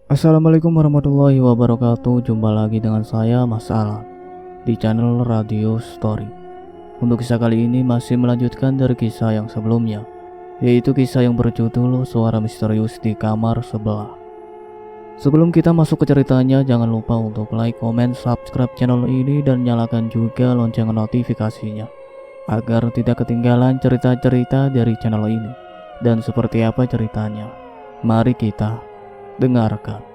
Assalamualaikum warahmatullahi wabarakatuh. Jumpa lagi dengan saya Mas Alan di channel Radio Story. Untuk kisah kali ini masih melanjutkan dari kisah yang sebelumnya, yaitu kisah yang berjudul Suara Misterius di Kamar Sebelah. Sebelum kita masuk ke ceritanya, jangan lupa untuk like, comment, subscribe channel ini dan nyalakan juga lonceng notifikasinya agar tidak ketinggalan cerita-cerita dari channel ini. Dan seperti apa ceritanya? Mari kita dengarkan.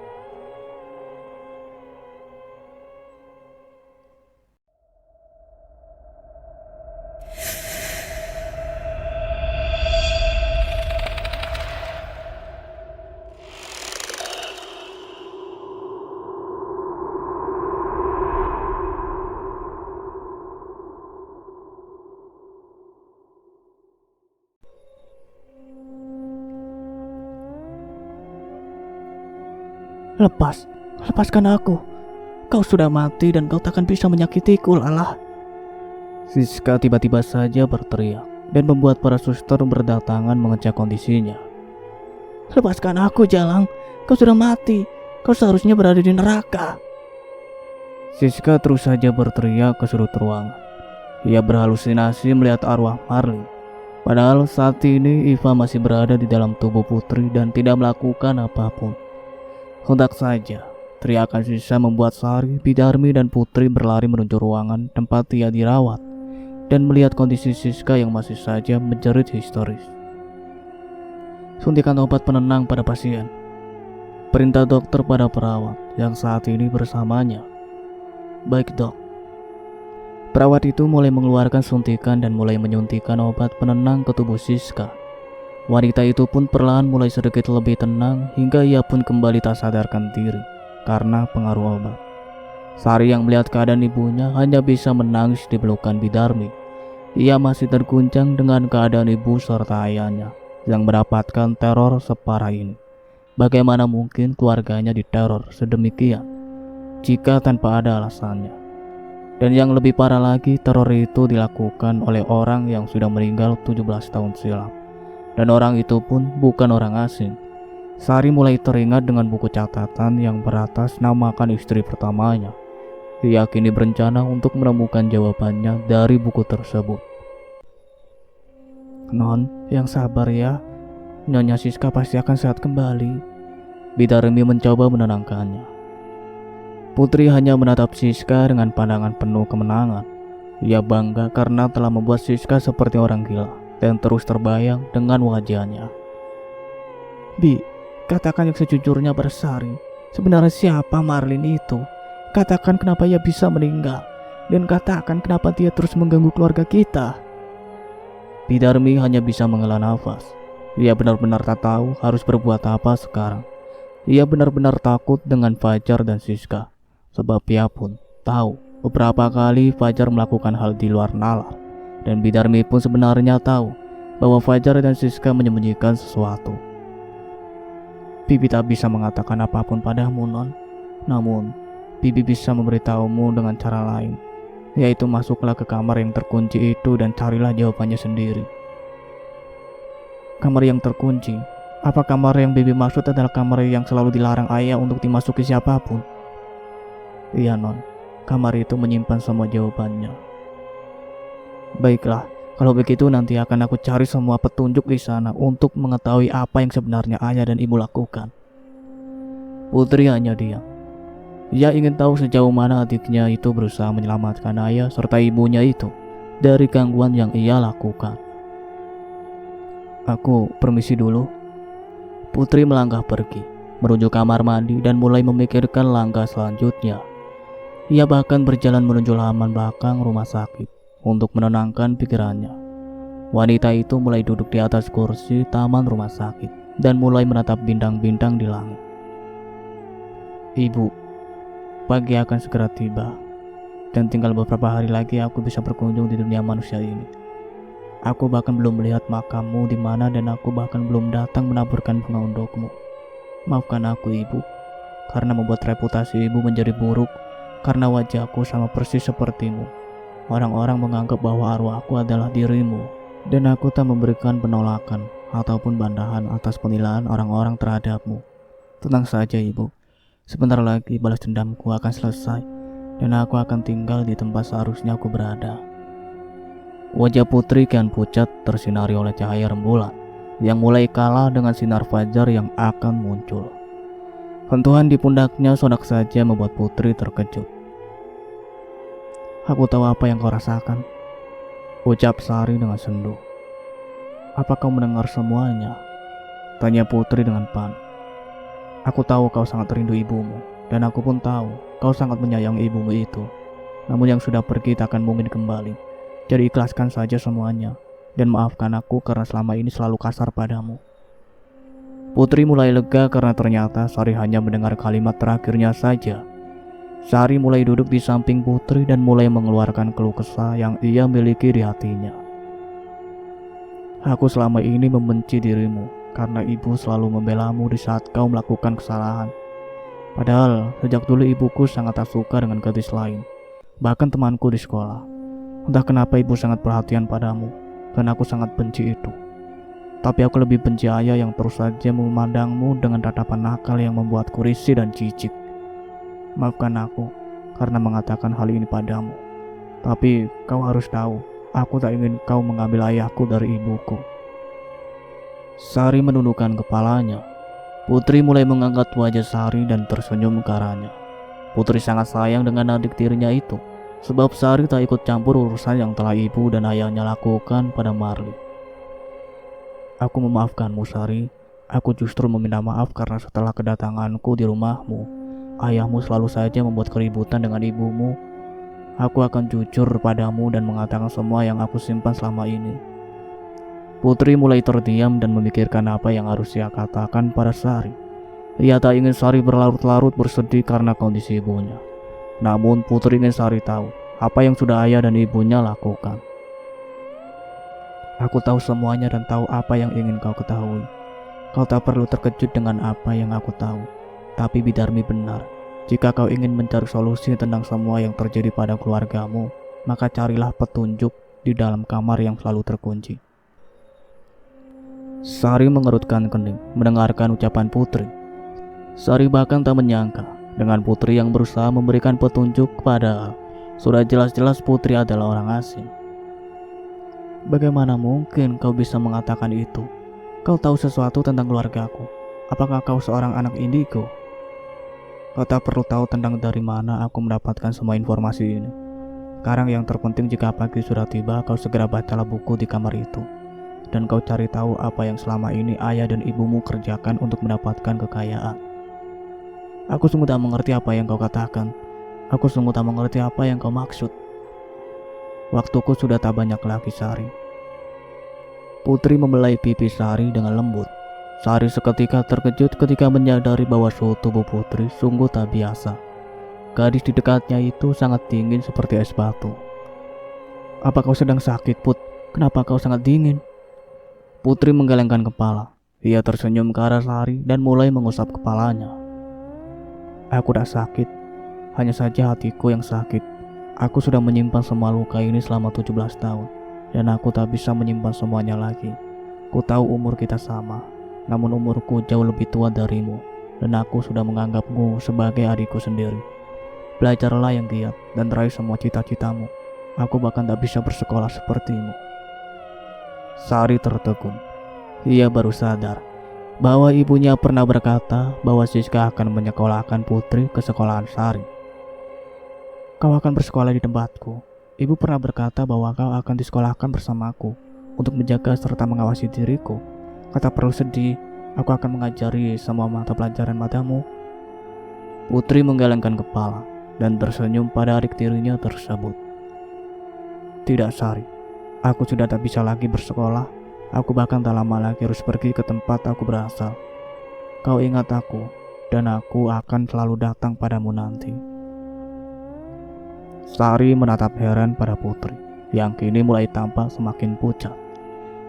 Lepaskan aku. Kau sudah mati dan kau takkan bisa menyakitiku, Lala. Siska tiba-tiba saja berteriak dan membuat para suster berdatangan mengecek kondisinya. Lepaskan aku, Jalang. Kau sudah mati. Kau seharusnya berada di neraka. Siska terus saja berteriak ke sudut ruangan. Ia berhalusinasi melihat arwah Marlin. Padahal saat ini Iva masih berada di dalam tubuh Putri dan tidak melakukan apapun. Hendak saja, teriakan Sisa membuat Sari, Bidarmi, dan Putri berlari menuju ruangan tempat ia dirawat dan melihat kondisi Siska yang masih saja menjerit histeris. Suntikan obat penenang pada pasien, perintah dokter pada perawat yang saat ini bersamanya. Baik, Dok. Perawat itu mulai mengeluarkan suntikan dan mulai menyuntikkan obat penenang ke tubuh Siska. Wanita itu pun perlahan mulai sedikit lebih tenang hingga ia pun kembali tak sadarkan diri karena pengaruh obat. Sari yang melihat keadaan ibunya hanya bisa menangis di pelukan Bidarmi. Ia masih terguncang dengan keadaan ibu serta ayahnya yang mendapatkan teror separah ini. Bagaimana mungkin keluarganya diteror sedemikian jika tanpa ada alasannya? Dan yang lebih parah lagi, teror itu dilakukan oleh orang yang sudah meninggal 17 tahun silam. Dan orang itu pun bukan orang asing. Sari mulai teringat dengan buku catatan yang beratas namakan istri pertamanya. Ia kini berencana untuk menemukan jawabannya dari buku tersebut. Non, yang sabar ya. Nyonya Siska pasti akan sehat kembali. Bidarmi mencoba menenangkannya. Putri hanya menatap Siska dengan pandangan penuh kemenangan. Ia bangga karena telah membuat Siska seperti orang gila dan terus terbayang dengan wajahnya. Bi, katakan yang sejujurnya pada Sari. Sebenarnya siapa Marlin itu? Katakan kenapa ia bisa meninggal. Dan katakan kenapa dia terus mengganggu keluarga kita. Bidarmi hanya bisa menghela nafas. Ia benar-benar tak tahu harus berbuat apa sekarang. Ia benar-benar takut dengan Fajar dan Siska. Sebab ia pun tahu beberapa kali Fajar melakukan hal di luar nalar. Dan Bidarmi pun sebenarnya tahu bahwa Fajar dan Siska menyembunyikan sesuatu. Bibi tak bisa mengatakan apapun padamu, Non. Namun, Bibi bisa memberitahumu dengan cara lain, yaitu masuklah ke kamar yang terkunci itu dan carilah jawabannya sendiri. Kamar yang terkunci? Apa kamar yang Bibi maksud adalah kamar yang selalu dilarang ayah untuk dimasuki siapapun? Iya, Non. Kamar itu menyimpan semua jawabannya. Baiklah, kalau begitu nanti akan aku cari semua petunjuk di sana untuk mengetahui apa yang sebenarnya ayah dan ibu lakukan. Putri hanya diam. Ia ingin tahu sejauh mana adiknya itu berusaha menyelamatkan ayah serta ibunya itu dari gangguan yang ia lakukan. Aku permisi dulu. Putri melangkah pergi, menuju kamar mandi dan mulai memikirkan langkah selanjutnya. Ia bahkan berjalan menuju halaman belakang rumah sakit untuk menenangkan pikirannya. Wanita itu mulai duduk di atas kursi taman rumah sakit dan mulai menatap bintang-bintang di langit. Ibu, pagi akan segera tiba dan tinggal beberapa hari lagi aku bisa berkunjung di dunia manusia ini. Aku bahkan belum melihat makammu di mana dan aku bahkan belum datang menaburkan bunga untukmu. Maafkan aku, Ibu, karena membuat reputasi Ibu menjadi buruk karena wajahku sama persis sepertimu. Orang-orang menganggap bahwa arwahku adalah dirimu, dan aku tak memberikan penolakan ataupun bandahan atas penilaian orang-orang terhadapmu. Tenang saja, Ibu. Sebentar lagi balas dendamku akan selesai dan aku akan tinggal di tempat seharusnya aku berada. Wajah Putri kian pucat tersinari oleh cahaya rembulan yang mulai kalah dengan sinar fajar yang akan muncul. Sentuhan di pundaknya sontak saja membuat Putri terkejut. Aku tahu apa yang kau rasakan, ucap Sari dengan sendu. Apa kau mendengar semuanya? Tanya Putri dengan panik. Aku tahu kau sangat rindu ibumu, dan aku pun tahu kau sangat menyayangi ibumu itu. Namun yang sudah pergi tak akan mungkin kembali. Jadi ikhlaskan saja semuanya, dan maafkan aku karena selama ini selalu kasar padamu. Putri mulai lega karena ternyata Sari hanya mendengar kalimat terakhirnya saja. Sari mulai duduk di samping Putri dan mulai mengeluarkan keluh kesah yang ia miliki di hatinya. Aku selama ini membenci dirimu karena ibu selalu membelamu di saat kau melakukan kesalahan. Padahal sejak dulu ibuku sangat tak suka dengan gadis lain, bahkan temanku di sekolah. Entah kenapa ibu sangat perhatian padamu, dan aku sangat benci itu. Tapi aku lebih benci ayah yang terus saja memandangmu dengan tatapan nakal yang membuatku risih dan jijik. Maafkan aku karena mengatakan hal ini padamu. Tapi kau harus tahu, aku tak ingin kau mengambil ayahku dari ibuku. Sari menundukkan kepalanya. Putri mulai mengangkat wajah Sari dan tersenyum ke arahnya. Putri sangat sayang dengan adik tirinya itu, sebab Sari tak ikut campur urusan yang telah ibu dan ayahnya lakukan pada Marli. Aku memaafkanmu, Sari. Aku justru meminta maaf karena setelah kedatanganku di rumahmu, ayahmu selalu saja membuat keributan dengan ibumu. Aku akan jujur padamu dan mengatakan semua yang aku simpan selama ini. Putri mulai terdiam dan memikirkan apa yang harus ia katakan pada Sari. Ia tak ingin Sari berlarut-larut bersedih karena kondisi ibunya. Namun Putri ingin Sari tahu apa yang sudah ayah dan ibunya lakukan. Aku tahu semuanya dan tahu apa yang ingin kau ketahui. Kau tak perlu terkejut dengan apa yang aku tahu. Tapi Bidarmi benar. Jika kau ingin mencari solusi tentang semua yang terjadi pada keluargamu, maka carilah petunjuk di dalam kamar yang selalu terkunci. Sari mengerutkan kening mendengarkan ucapan Putri. Sari bahkan tak menyangka dengan Putri yang berusaha memberikan petunjuk padahal sudah jelas-jelas Putri adalah orang asing. Bagaimana mungkin kau bisa mengatakan itu? Kau tahu sesuatu tentang keluargaku. Apakah kau seorang anak indigo? Kau tak perlu tahu tentang dari mana aku mendapatkan semua informasi ini. Sekarang yang terpenting jika pagi sudah tiba, kau segera bacalah buku di kamar itu. Dan kau cari tahu apa yang selama ini ayah dan ibumu kerjakan untuk mendapatkan kekayaan. Aku sungguh tak mengerti apa yang kau katakan. Aku sungguh tak mengerti apa yang kau maksud. Waktuku sudah tak banyak lagi, Sari. Putri membelai pipi Sari dengan lembut. Sari seketika terkejut ketika menyadari bahwa suhu tubuh Putri sungguh tak biasa. Gadis di dekatnya itu sangat dingin seperti es batu. Apa kau sedang sakit, Put? Kenapa kau sangat dingin? Putri menggelengkan kepala. Ia tersenyum ke arah Sari dan mulai mengusap kepalanya. Aku tak sakit, hanya saja hatiku yang sakit. Aku sudah menyimpan semua luka ini selama 17 tahun, dan aku tak bisa menyimpan semuanya lagi. Ku tahu umur kita sama, namun umurku jauh lebih tua darimu, dan aku sudah menganggapmu sebagai adikku sendiri. Belajarlah yang giat dan raih semua cita-citamu. Aku bahkan tak bisa bersekolah sepertimu. Sari tertegun. Ia baru sadar bahwa ibunya pernah berkata bahwa Siska akan menyekolahkan Putri ke sekolahan Sari. Kau akan bersekolah di tempatku. Ibu pernah berkata bahwa kau akan disekolahkan bersamaku untuk menjaga serta mengawasi diriku. Kata perlu sedih, aku akan mengajari semua mata pelajaran padamu. Putri menggelengkan kepala dan tersenyum pada adik tirinya tersebut. Tidak, Sari. Aku sudah tak bisa lagi bersekolah. Aku bahkan tak lama lagi harus pergi ke tempat aku berasal. Kau ingat aku, dan aku akan selalu datang padamu nanti. Sari menatap heran pada Putri, yang kini mulai tampak semakin pucat.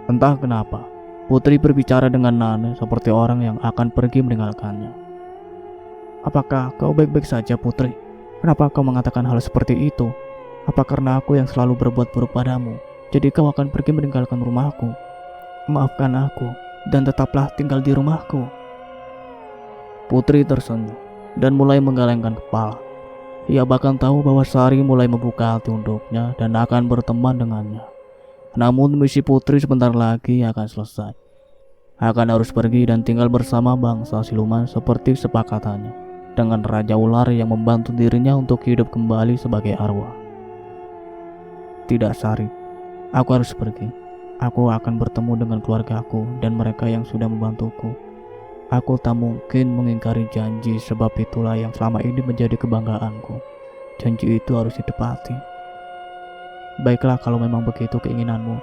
Entah kenapa, Putri berbicara dengan Nane seperti orang yang akan pergi meninggalkannya. Apakah kau baik-baik saja, Putri? Kenapa kau mengatakan hal seperti itu? Apa karena aku yang selalu berbuat buruk padamu, jadi kau akan pergi meninggalkan rumahku? Maafkan aku, dan tetaplah tinggal di rumahku. Putri tersenyum. dan mulai menggelengkan kepala. Ia bahkan tahu bahwa Sari mulai membuka hati untuknya dan akan berteman dengannya. Namun misi Putri sebentar lagi akan selesai. Akan harus pergi dan tinggal bersama bangsa siluman seperti sepakatannya, dengan Raja Ular yang membantu dirinya untuk hidup kembali sebagai arwah. Tidak, Sari, aku harus pergi. Aku akan bertemu dengan keluargaku dan mereka yang sudah membantuku. Aku tak mungkin mengingkari janji, sebab itulah yang selama ini menjadi kebanggaanku. Janji itu harus ditepati. Baiklah kalau memang begitu keinginanmu.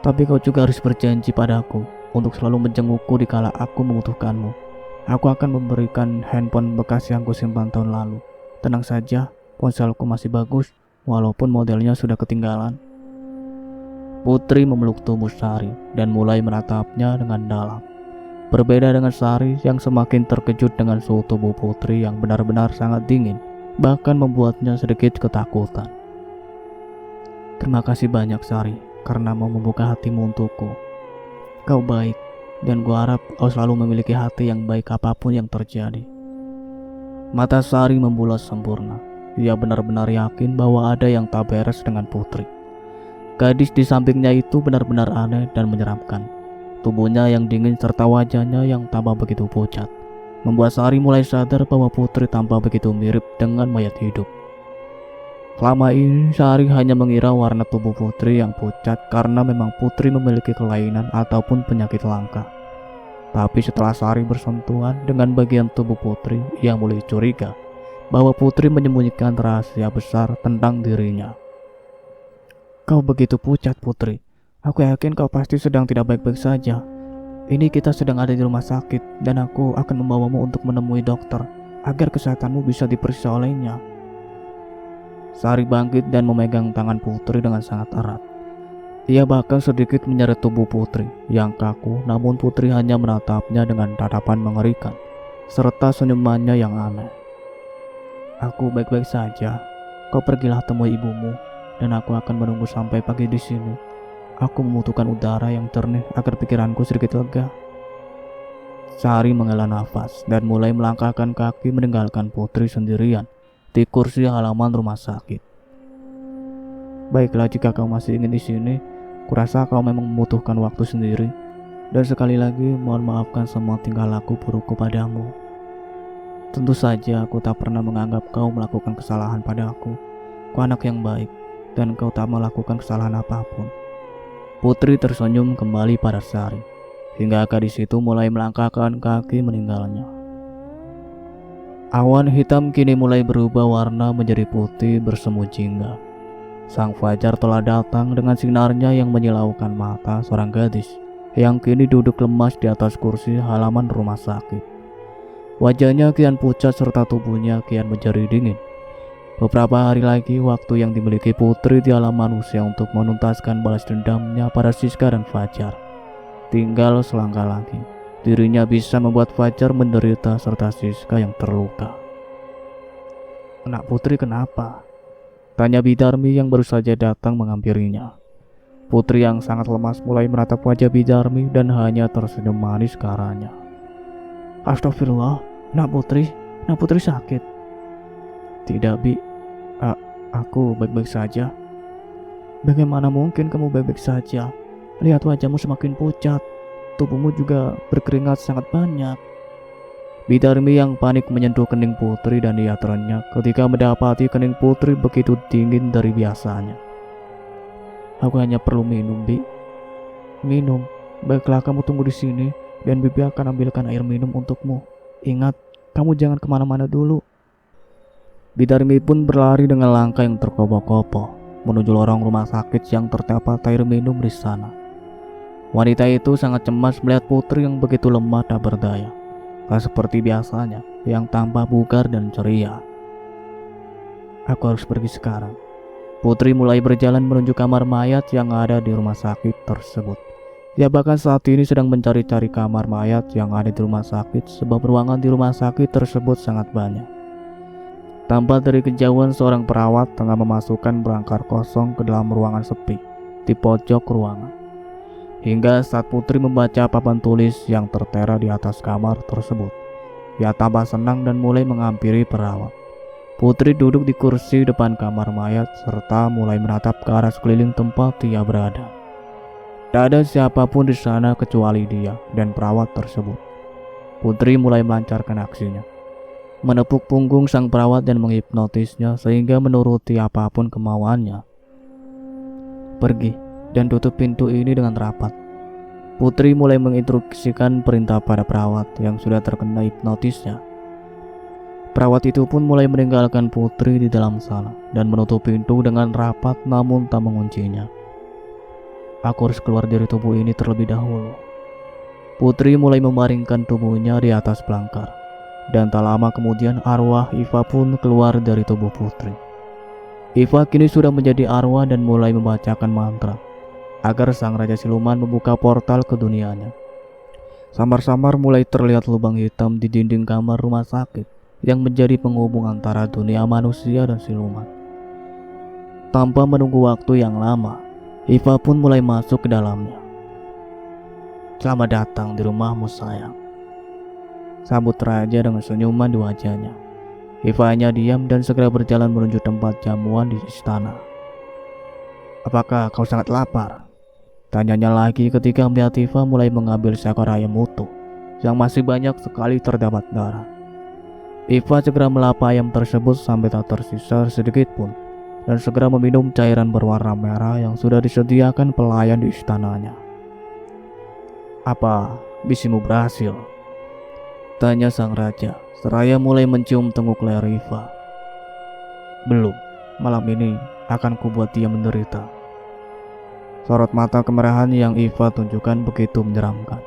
Tapi kau juga harus berjanji padaku untuk selalu menjengukku dikala aku membutuhkanmu. Aku akan memberikan handphone bekas yang kusimpan tahun lalu. Tenang saja, ponselku masih bagus, walaupun modelnya sudah ketinggalan. Putri memeluk tubuh Sari dan mulai menatapnya dengan dalam. Berbeda dengan Sari yang semakin terkejut dengan suhu tubuh Putri yang benar-benar sangat dingin, bahkan membuatnya sedikit ketakutan. Terima kasih banyak, Sari, karena mau membuka hatimu untukku. Kau baik, dan gua harap kau selalu memiliki hati yang baik apapun yang terjadi. Mata Sari membulat sempurna. Ia benar-benar yakin bahwa ada yang tak beres dengan Putri. Gadis di sampingnya itu benar-benar aneh dan menyeramkan. Tubuhnya yang dingin serta wajahnya yang tampak begitu pucat membuat Sari mulai sadar bahwa Putri tampak begitu mirip dengan mayat hidup. Selama ini Sari hanya mengira warna tubuh Putri yang pucat karena memang Putri memiliki kelainan ataupun penyakit langka. Tapi setelah Sari bersentuhan dengan bagian tubuh Putri, ia mulai curiga bahwa Putri menyembunyikan rahasia besar tentang dirinya. Kau begitu pucat, Putri. Aku yakin kau pasti sedang tidak baik-baik saja. Ini kita sedang ada di rumah sakit dan aku akan membawamu untuk menemui dokter agar kesehatanmu bisa diperiksa olehnya. Sari bangkit dan memegang tangan Putri dengan sangat erat. Ia bahkan sedikit menyeret tubuh Putri yang kaku, namun Putri hanya menatapnya dengan tatapan mengerikan serta senyumannya yang aneh. Aku baik-baik saja. Kau pergilah temui ibumu dan aku akan menunggu sampai pagi di sini. Aku membutuhkan udara yang jernih agar pikiranku sedikit lega. Sari menghela nafas dan mulai melangkahkan kaki meninggalkan Putri sendirian di kursi halaman rumah sakit. Baiklah, jika kau masih ingin di sini, kurasa kau memang membutuhkan waktu sendiri. Dan sekali lagi mohon maafkan semua tingkah laku burukku padamu. Tentu saja aku tak pernah menganggap kau melakukan kesalahan padaku. Kau anak yang baik dan kau tak melakukan kesalahan apapun. Putri tersenyum kembali pada Sari, hingga gadis itu mulai melangkahkan kaki meninggalnya. Awan hitam kini mulai berubah warna menjadi putih bersemu jingga. Sang fajar telah datang dengan sinarnya yang menyilaukan mata seorang gadis yang kini duduk lemas di atas kursi halaman rumah sakit. Wajahnya kian pucat serta tubuhnya kian menjadi dingin. Beberapa hari lagi waktu yang dimiliki Putri di alam manusia untuk menuntaskan balas dendamnya pada Siska dan Fajar. Tinggal selangkah lagi, dirinya bisa membuat Fajar menderita serta Siska yang terluka. Anak Putri kenapa? Tanya Bidarmi yang baru saja datang menghampirinya. Putri yang sangat lemas mulai menatap wajah Bidarmi dan hanya tersenyum manis ke arahnya. Astagfirullah, Nak Putri sakit. Tidak, Bi. Aku baik-baik saja. Bagaimana mungkin kamu baik-baik saja? Lihat wajahmu semakin pucat. Tubuhmu juga berkeringat sangat banyak. Bidarmi yang panik menyentuh kening Putri dan ia terenyak ketika mendapati kening Putri begitu dingin dari biasanya. Aku hanya perlu minum, Bi. Minum? Baiklah, kamu tunggu di sini dan Bibi akan ambilkan air minum untukmu. Ingat, kamu jangan kemana-mana dulu. Bidarmi pun berlari dengan langkah yang terkopoh-kopoh menuju lorong rumah sakit yang terdapat air minum di sana. Wanita itu sangat cemas melihat Putri yang begitu lemah tak berdaya, tak seperti biasanya yang tampak bugar dan ceria. Aku harus pergi sekarang. Putri mulai berjalan menuju kamar mayat yang ada di rumah sakit tersebut. Dia bahkan saat ini sedang mencari-cari kamar mayat yang ada di rumah sakit sebab ruangan di rumah sakit tersebut sangat banyak. Tampak dari kejauhan seorang perawat tengah memasukkan berangkar kosong ke dalam ruangan sepi di pojok ruangan. Hingga saat Putri membaca papan tulis yang tertera di atas kamar tersebut, Ia tambah senang dan mulai menghampiri perawat. Putri duduk di kursi depan kamar mayat serta mulai menatap ke arah sekeliling tempat ia berada. Tak ada siapapun di sana kecuali dia dan perawat tersebut. Putri mulai melancarkan aksinya, menepuk punggung sang perawat dan menghipnotisnya sehingga menuruti apapun kemauannya. Pergi dan tutup pintu ini dengan rapat. Putri mulai menginstruksikan perintah pada perawat yang sudah terkena hipnotisnya. Perawat itu pun mulai meninggalkan Putri di dalam sana dan menutup pintu dengan rapat namun tak menguncinya. Aku harus keluar dari tubuh ini terlebih dahulu. Putri mulai membaringkan tubuhnya di atas pelangkar. Dan tak lama kemudian arwah Iva pun keluar dari tubuh Putri. Iva kini sudah menjadi arwah dan mulai membacakan mantra agar sang raja siluman membuka portal ke dunianya. Samar-samar mulai terlihat lubang hitam di dinding kamar rumah sakit yang menjadi penghubung antara dunia manusia dan siluman. Tanpa menunggu waktu yang lama, Iva pun mulai masuk ke dalamnya. Selamat datang di rumahmu sayang, sambut raja dengan senyuman di wajahnya. Iva hanya diam dan segera berjalan menuju tempat jamuan di istana. Apakah kau sangat lapar? Tanyanya lagi ketika melihat Iva mulai mengambil seekor ayam utuh yang masih banyak sekali terdapat darah. Iva segera melapa ayam tersebut sampai tak tersisa sedikit pun dan segera meminum cairan berwarna merah yang sudah disediakan pelayan di istananya. Apa misimu berhasil? Tanya sang raja seraya mulai mencium tengkuk leher Iva. Belum, malam ini akan kubuat dia menderita. Sorot mata kemerahan yang Iva tunjukkan begitu menyeramkan.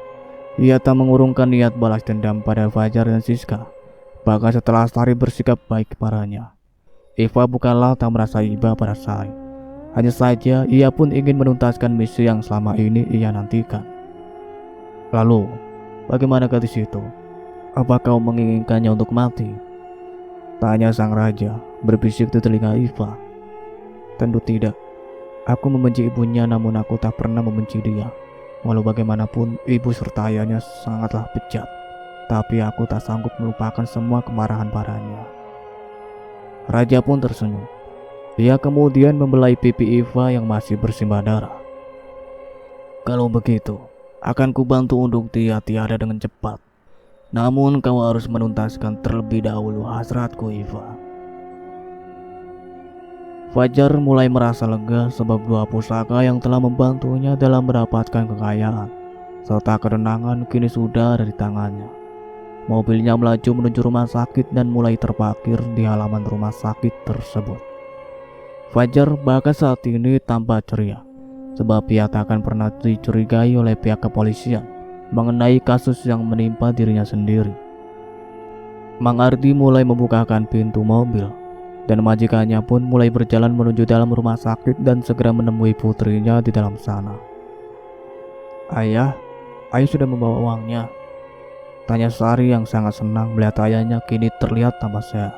Ia tak mengurungkan niat balas dendam pada Fajar dan Siska. Bahkan setelah Sari bersikap baik kepadanya, Iva bukanlah tak merasa iba pada Sari. Hanya saja ia pun ingin menuntaskan misi yang selama ini ia nantikan. Lalu, bagaimana gadis itu? Apa kau menginginkannya untuk mati? Tanya sang raja berbisik di telinga Iva. Tentu tidak. Aku membenci ibunya namun aku tak pernah membenci dia. Walau bagaimanapun ibu serta ayahnya sangatlah bejat. Tapi aku tak sanggup melupakan semua kemarahan padanya. Raja pun tersenyum. Ia kemudian membelai pipi Iva yang masih bersimbah darah. Kalau begitu, akan kubantu untuk dia tiada dengan cepat. Namun kau harus menuntaskan terlebih dahulu hasratku Iva. Fajar mulai merasa lega sebab dua pusaka yang telah membantunya dalam mendapatkan kekayaan serta ketenangan kini sudah ada di tangannya. Mobilnya melaju menuju rumah sakit dan mulai terparkir di halaman rumah sakit tersebut. Fajar bahkan saat ini tampak ceria sebab ia tak akan pernah dicurigai oleh pihak kepolisian mengenai kasus yang menimpa dirinya sendiri. Mang Ardi mulai membukakan pintu mobil dan majikannya pun mulai berjalan menuju dalam rumah sakit dan segera menemui putrinya di dalam sana. Ayah sudah membawa uangnya? Tanya Sari yang sangat senang melihat ayahnya kini terlihat tambah sehat.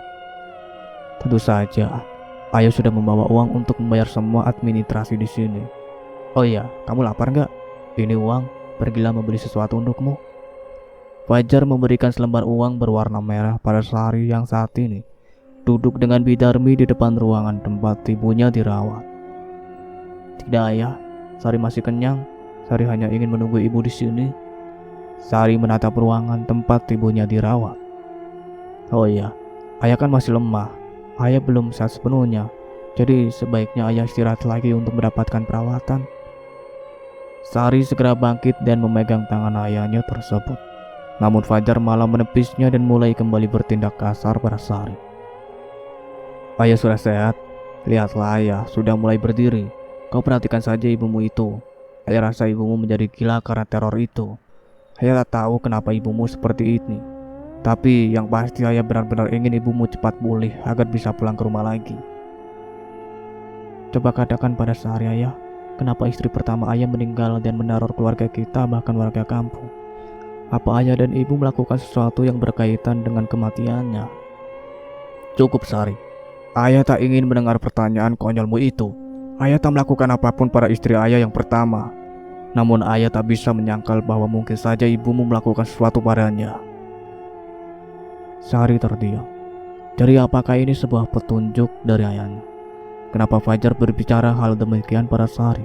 Tentu saja, ayah sudah membawa uang untuk membayar semua administrasi di sini. Oh iya, kamu lapar nggak? Ini uang, pergilah membeli sesuatu untukmu. Fajar memberikan selembar uang berwarna merah pada Sari yang saat ini duduk dengan Bidarmi di depan ruangan tempat ibunya dirawat. Tidak ayah, Sari masih kenyang. Sari hanya ingin menunggu ibu di sini. Sari menatap ruangan tempat ibunya dirawat. Oh iya, ayah kan masih lemah. Ayah belum sehat sepenuhnya. Jadi sebaiknya ayah istirahat lagi untuk mendapatkan perawatan. Sari segera bangkit dan memegang tangan ayahnya tersebut. Namun Fajar malah menepisnya dan mulai kembali bertindak kasar pada Sari. Ayah sudah sehat. Lihatlah ayah sudah mulai berdiri. Kau perhatikan saja ibumu itu. Ayah rasa ibumu menjadi gila karena teror itu. Ayah tak tahu kenapa ibumu seperti ini. Tapi yang pasti ayah benar-benar ingin ibumu cepat pulih agar bisa pulang ke rumah lagi. Coba katakan pada Sari ayah, kenapa istri pertama ayah meninggal dan meneror keluarga kita bahkan warga kampung? Apa ayah dan ibu melakukan sesuatu yang berkaitan dengan kematiannya? Cukup Sari. Ayah tak ingin mendengar pertanyaan konyolmu itu. Ayah tak melakukan apapun pada istri ayah yang pertama. Namun ayah tak bisa menyangkal bahwa mungkin saja ibumu melakukan sesuatu padanya. Sari terdiam. Jadi apakah ini sebuah petunjuk dari ayahnya? Kenapa Fajar berbicara hal demikian pada Sari?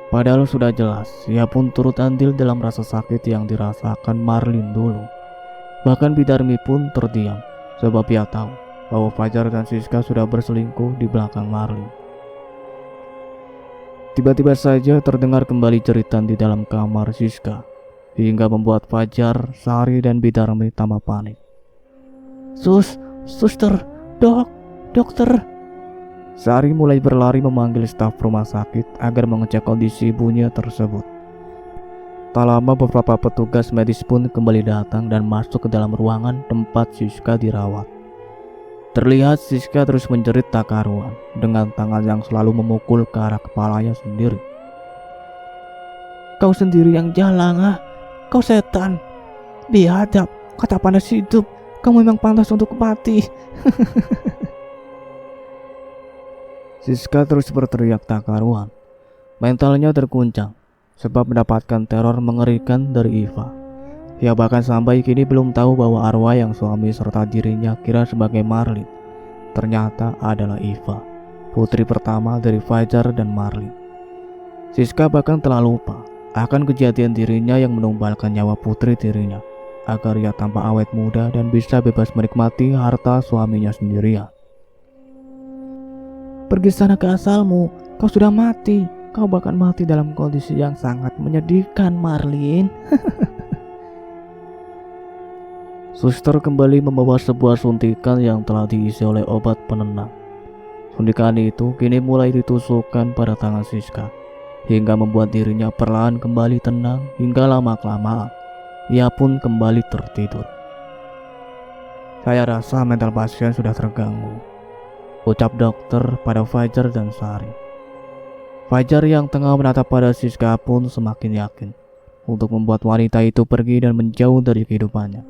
Padahal sudah jelas, ia pun turut andil dalam rasa sakit yang dirasakan Marlin dulu. Bahkan Bidarmi pun terdiam, sebab ia tahu bahwa Fajar dan Siska sudah berselingkuh di belakang Marlin. Tiba-tiba saja terdengar kembali jeritan di dalam kamar Siska, hingga membuat Fajar, Sari, dan Bidarmi tambah panik. Suster, dokter. Sari mulai berlari memanggil staf rumah sakit agar mengecek kondisi ibunya tersebut. Tak lama beberapa petugas medis pun kembali datang dan masuk ke dalam ruangan tempat Siska dirawat. Terlihat Siska terus menjerit tak karuan dengan tangan yang selalu memukul ke arah kepalanya sendiri. Kau sendiri yang jalan kau setan, biadab, kata panas hidup, kamu memang pantas untuk mati. Siska terus berteriak tak karuan. Mentalnya terguncang sebab mendapatkan teror mengerikan dari Iva. Ia bahkan sampai kini belum tahu bahwa arwah yang suami serta dirinya kira sebagai Marlin ternyata adalah Iva, putri pertama dari Fajar dan Marlin. Siska bahkan telah lupa akan kejadian dirinya yang menumbalkan nyawa putri dirinya agar ia tampak awet muda dan bisa bebas menikmati harta suaminya sendirian. Pergi sana ke asalmu, kau sudah mati. Kau bahkan mati dalam kondisi yang sangat menyedihkan, Marlin. Suster kembali membawa sebuah suntikan yang telah diisi oleh obat penenang. Suntikan itu kini mulai ditusukkan pada tangan Siska, hingga membuat dirinya perlahan kembali tenang hingga lama-kelamaan ia pun kembali tertidur. Saya rasa mental pasien sudah terganggu, ucap dokter pada Fajar dan Sari. Fajar yang tengah menatap pada Siska pun semakin yakin untuk membuat wanita itu pergi dan menjauh dari kehidupannya.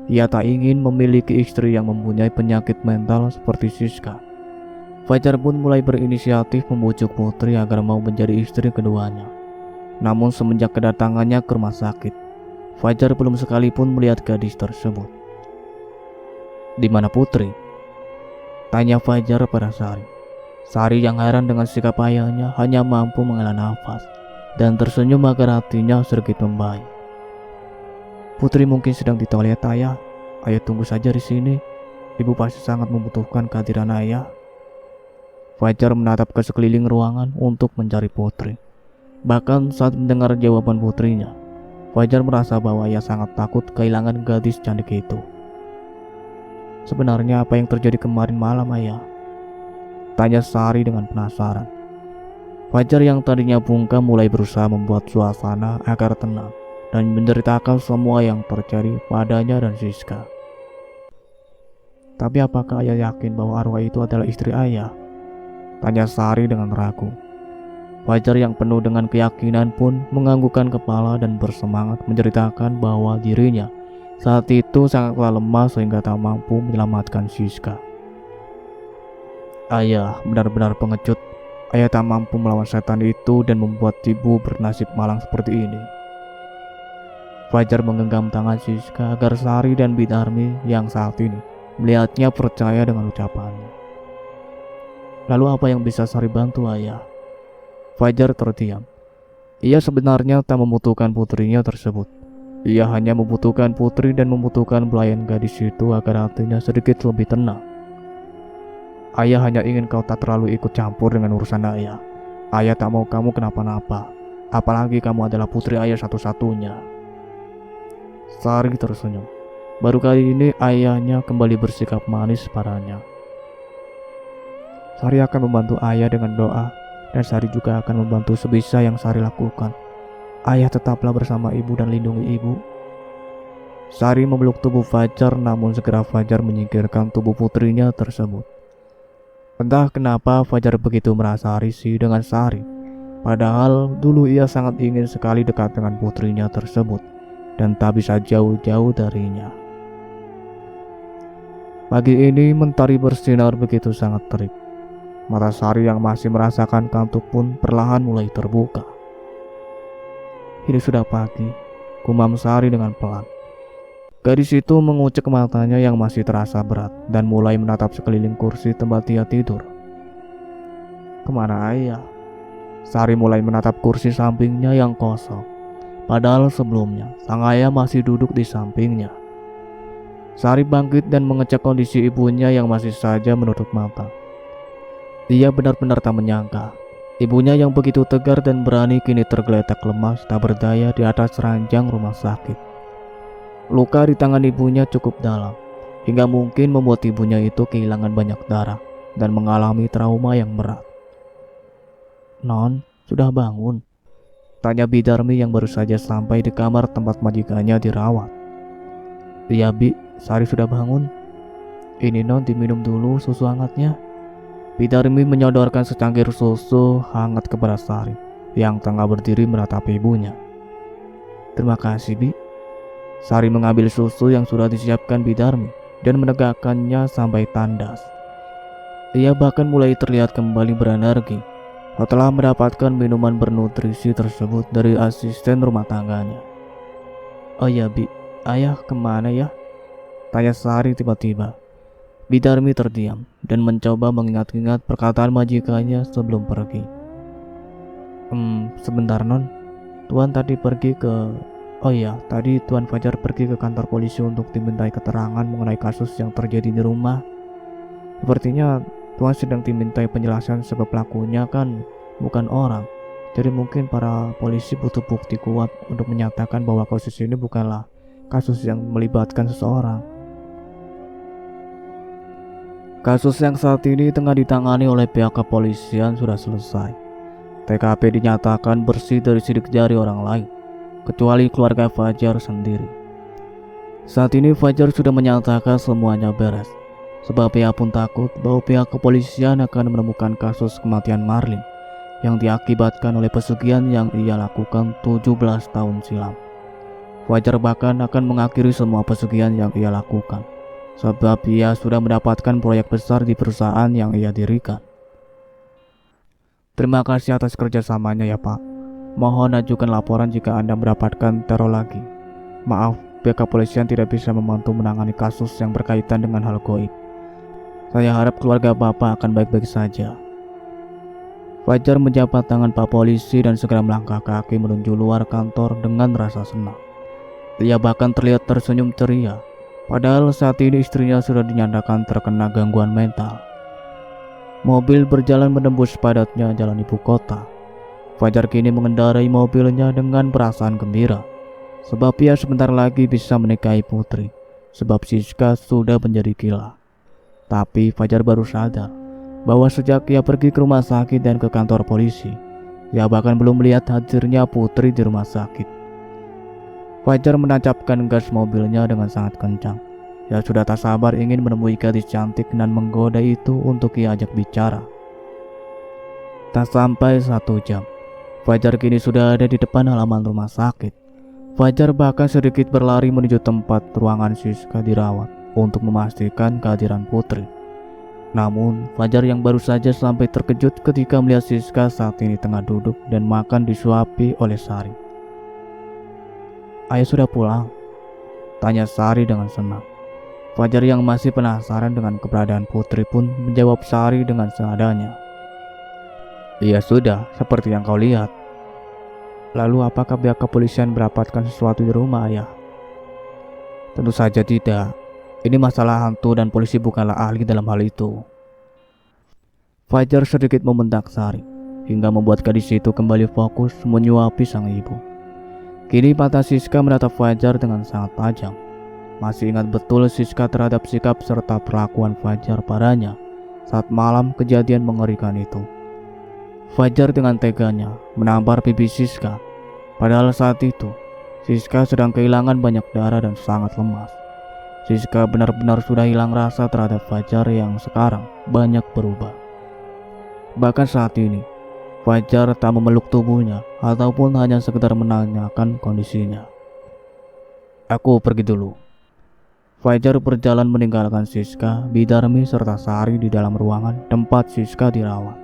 Ia tak ingin memiliki istri yang mempunyai penyakit mental seperti Siska. Fajar pun mulai berinisiatif membujuk putri agar mau menjadi istri keduanya. Namun semenjak kedatangannya ke rumah sakit, Fajar belum sekalipun melihat gadis tersebut. Di mana putri? Tanya Fajar pada Sari. Sari yang heran dengan sikap ayahnya hanya mampu menghela nafas dan tersenyum agar hatinya sedikit membaik. Putri mungkin sedang di toilet ayah. Ayah tunggu saja di sini. Ibu pasti sangat membutuhkan kehadiran ayah. Fajar menatap ke sekeliling ruangan untuk mencari putri. Bahkan saat mendengar jawaban putrinya, Fajar merasa bahwa ia sangat takut kehilangan gadis cantik itu. Sebenarnya apa yang terjadi kemarin malam, ayah? Tanya Sari dengan penasaran. Fajar yang tadinya bungkam mulai berusaha membuat suasana agar tenang dan menceritakan semua yang terjadi padanya dan Siska. Tapi apakah ayah yakin bahwa arwah itu adalah istri ayah? Tanya Sari dengan ragu. Fajar yang penuh dengan keyakinan pun menganggukkan kepala dan bersemangat menceritakan bahwa dirinya saat itu sangatlah lemah sehingga tak mampu menyelamatkan Siska. Ayah benar-benar pengecut. Ayah tak mampu melawan setan itu dan membuat ibu bernasib malang seperti ini. Fajar menggenggam tangan Siska agar Sari dan Bidarmi yang saat ini melihatnya percaya dengan ucapannya. Lalu apa yang bisa Sari bantu, ayah? Fajar terdiam. Ia sebenarnya tak membutuhkan putrinya tersebut. Ia hanya membutuhkan putri dan membutuhkan pelayan gadis itu agar hatinya sedikit lebih tenang. Ayah hanya ingin kau tak terlalu ikut campur dengan urusan ayah. Ayah tak mau kamu kenapa-napa. Apalagi kamu adalah putri ayah satu-satunya. Sari tersenyum. Baru kali ini ayahnya kembali bersikap manis padanya. Sari akan membantu ayah dengan doa, dan Sari juga akan membantu sebisa yang Sari lakukan. Ayah tetaplah bersama ibu dan lindungi ibu. Sari memeluk tubuh Fajar, namun segera Fajar menyingkirkan tubuh putrinya tersebut. Entah kenapa Fajar begitu merasa risih dengan Sari. Padahal dulu ia sangat ingin sekali dekat dengan putrinya tersebut dan tak bisa jauh-jauh darinya. Pagi ini mentari bersinar begitu sangat terik. Mata Sari yang masih merasakan kantuk pun perlahan mulai terbuka. Ini sudah pagi, gumam Sari dengan pelan. Gadis itu mengucek matanya yang masih terasa berat dan mulai menatap sekeliling kursi tempat dia tidur. Kemana ayah? Sari mulai menatap kursi sampingnya yang kosong. Padahal sebelumnya sang ayah masih duduk di sampingnya. Sari bangkit dan mengecek kondisi ibunya yang masih saja menutup mata. Dia benar-benar tak menyangka ibunya yang begitu tegar dan berani kini tergeletak lemas tak berdaya di atas ranjang rumah sakit. Luka di tangan ibunya cukup dalam, hingga mungkin membuat ibunya itu kehilangan banyak darah dan mengalami trauma yang berat. "Non, sudah bangun?" tanya Bidarmi yang baru saja sampai di kamar tempat majikannya dirawat. "Iya Bi, Sari sudah bangun. Ini Non diminum dulu susu hangatnya." Bidarmi menyodorkan secangkir susu hangat kepada Sari yang tengah berdiri meratapi ibunya. "Terima kasih Bi." Sari mengambil susu yang sudah disiapkan Bidarmi dan menegakkannya sampai tandas. Ia bahkan mulai terlihat kembali berenergi setelah mendapatkan minuman bernutrisi tersebut dari asisten rumah tangganya. "Oh ya Bi, ayah kemana ya?" tanya Sari tiba-tiba. Bidarmi terdiam dan mencoba mengingat-ingat perkataan majikannya sebelum pergi. Sebentar Non, Tuan tadi pergi ke... Oh iya, tadi Tuan Fajar pergi ke kantor polisi untuk dimintai keterangan mengenai kasus yang terjadi di rumah. Sepertinya Tuan sedang dimintai penjelasan sebab pelakunya kan bukan orang. Jadi mungkin para polisi butuh bukti kuat untuk menyatakan bahwa kasus ini bukanlah kasus yang melibatkan seseorang. Kasus yang saat ini tengah ditangani oleh pihak kepolisian sudah selesai. TKP dinyatakan bersih dari sidik jari orang lain, kecuali keluarga Fajar sendiri. Saat ini Fajar sudah menyatakan semuanya beres, sebab ia pun takut bahwa pihak kepolisian akan menemukan kasus kematian Marlin yang diakibatkan oleh pesugihan yang ia lakukan 17 tahun silam. Fajar bahkan akan mengakhiri semua pesugihan yang ia lakukan, sebab ia sudah mendapatkan proyek besar di perusahaan yang ia dirikan. "Terima kasih atas kerjasamanya ya Pak. Mohon ajukan laporan jika Anda mendapatkan teror lagi. Maaf, pihak kepolisian tidak bisa membantu menangani kasus yang berkaitan dengan hal goib. Saya harap keluarga Bapak akan baik-baik saja." Fajar menjabat tangan Pak Polisi dan segera melangkah kaki menuju luar kantor dengan rasa senang. Ia bahkan terlihat tersenyum ceria, padahal saat ini istrinya sudah dinyatakan terkena gangguan mental. Mobil berjalan menembus padatnya jalan ibu kota. Fajar kini mengendarai mobilnya dengan perasaan gembira, sebab ia sebentar lagi bisa menikahi Putri, sebab Siska sudah menjadi gila. Tapi Fajar baru sadar bahwa sejak ia pergi ke rumah sakit dan ke kantor polisi, ia bahkan belum melihat hadirnya Putri di rumah sakit. Fajar menancapkan gas mobilnya dengan sangat kencang. Ia sudah tak sabar ingin menemui gadis cantik dan menggoda itu untuk ia ajak bicara. Tak sampai 1 jam, Fajar kini sudah ada di depan halaman rumah sakit. Fajar bahkan sedikit berlari menuju tempat ruangan Siska dirawat untuk memastikan kehadiran Putri. Namun, Fajar yang baru saja sampai terkejut ketika melihat Siska saat ini tengah duduk dan makan disuapi oleh Sari. "Ayah sudah pulang?" tanya Sari dengan senang. Fajar yang masih penasaran dengan keberadaan Putri pun menjawab Sari dengan seadanya. "Iya sudah, seperti yang kau lihat." "Lalu apakah pihak kepolisian mendapatkan sesuatu di rumah ayah?" "Tentu saja tidak. Ini masalah hantu dan polisi bukanlah ahli dalam hal itu." Fajar sedikit membentak Sari, hingga membuat gadis itu kembali fokus menyuapi sang ibu. Kini mata Siska menatap Fajar dengan sangat tajam. Masih ingat betul Siska terhadap sikap serta perlakuan Fajar padanya saat malam kejadian mengerikan itu. Fajar dengan teganya menampar pipi Siska, padahal saat itu Siska sedang kehilangan banyak darah dan sangat lemas. Siska benar-benar sudah hilang rasa terhadap Fajar yang sekarang banyak berubah. Bahkan saat ini, Fajar tak memeluk tubuhnya ataupun hanya sekedar menanyakan kondisinya. "Aku pergi dulu." Fajar berjalan meninggalkan Siska, Bidarmi serta Sari di dalam ruangan tempat Siska dirawat.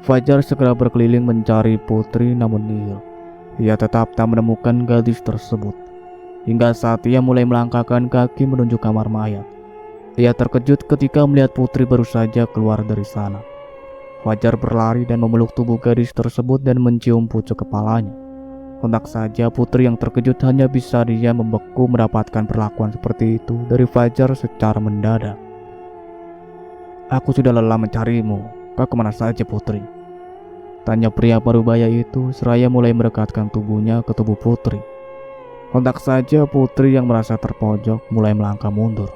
Fajar segera berkeliling mencari Putri namun nihil. Ia tetap tak menemukan gadis tersebut. hingga saat ia mulai melangkahkan kaki menuju kamar mayat. Ia terkejut ketika melihat Putri baru saja keluar dari sana. Fajar berlari dan memeluk tubuh gadis tersebut dan mencium pucuk kepalanya. Hendak saja Putri yang terkejut hanya bisa diam membeku mendapatkan perlakuan seperti itu dari Fajar secara mendadak. "Aku sudah lelah mencarimu. Kau kemana saja, Putri?" tanya pria parubaya itu seraya mulai mendekatkan tubuhnya ke tubuh Putri. Hendak saja Putri yang merasa terpojok mulai melangkah mundur.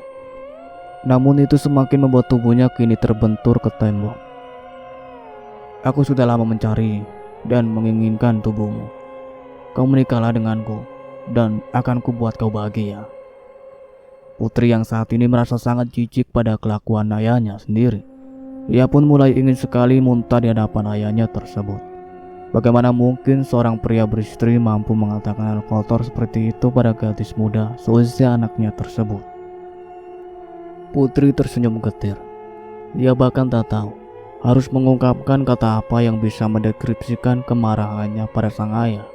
Namun itu semakin membuat tubuhnya kini terbentur ke tembok. "Aku sudah lama mencari dan menginginkan tubuhmu. Kau menikahlah denganku dan akan kubuat kau bahagia." Putri yang saat ini merasa sangat jijik pada kelakuan ayahnya sendiri. Ia pun mulai ingin sekali muntah di hadapan ayahnya tersebut. Bagaimana mungkin seorang pria beristri mampu mengatakan hal kotor seperti itu pada gadis muda seusia anaknya tersebut? Putri tersenyum getir. Ia bahkan tak tahu harus mengungkapkan kata apa yang bisa mendeskripsikan kemarahannya pada sang ayah.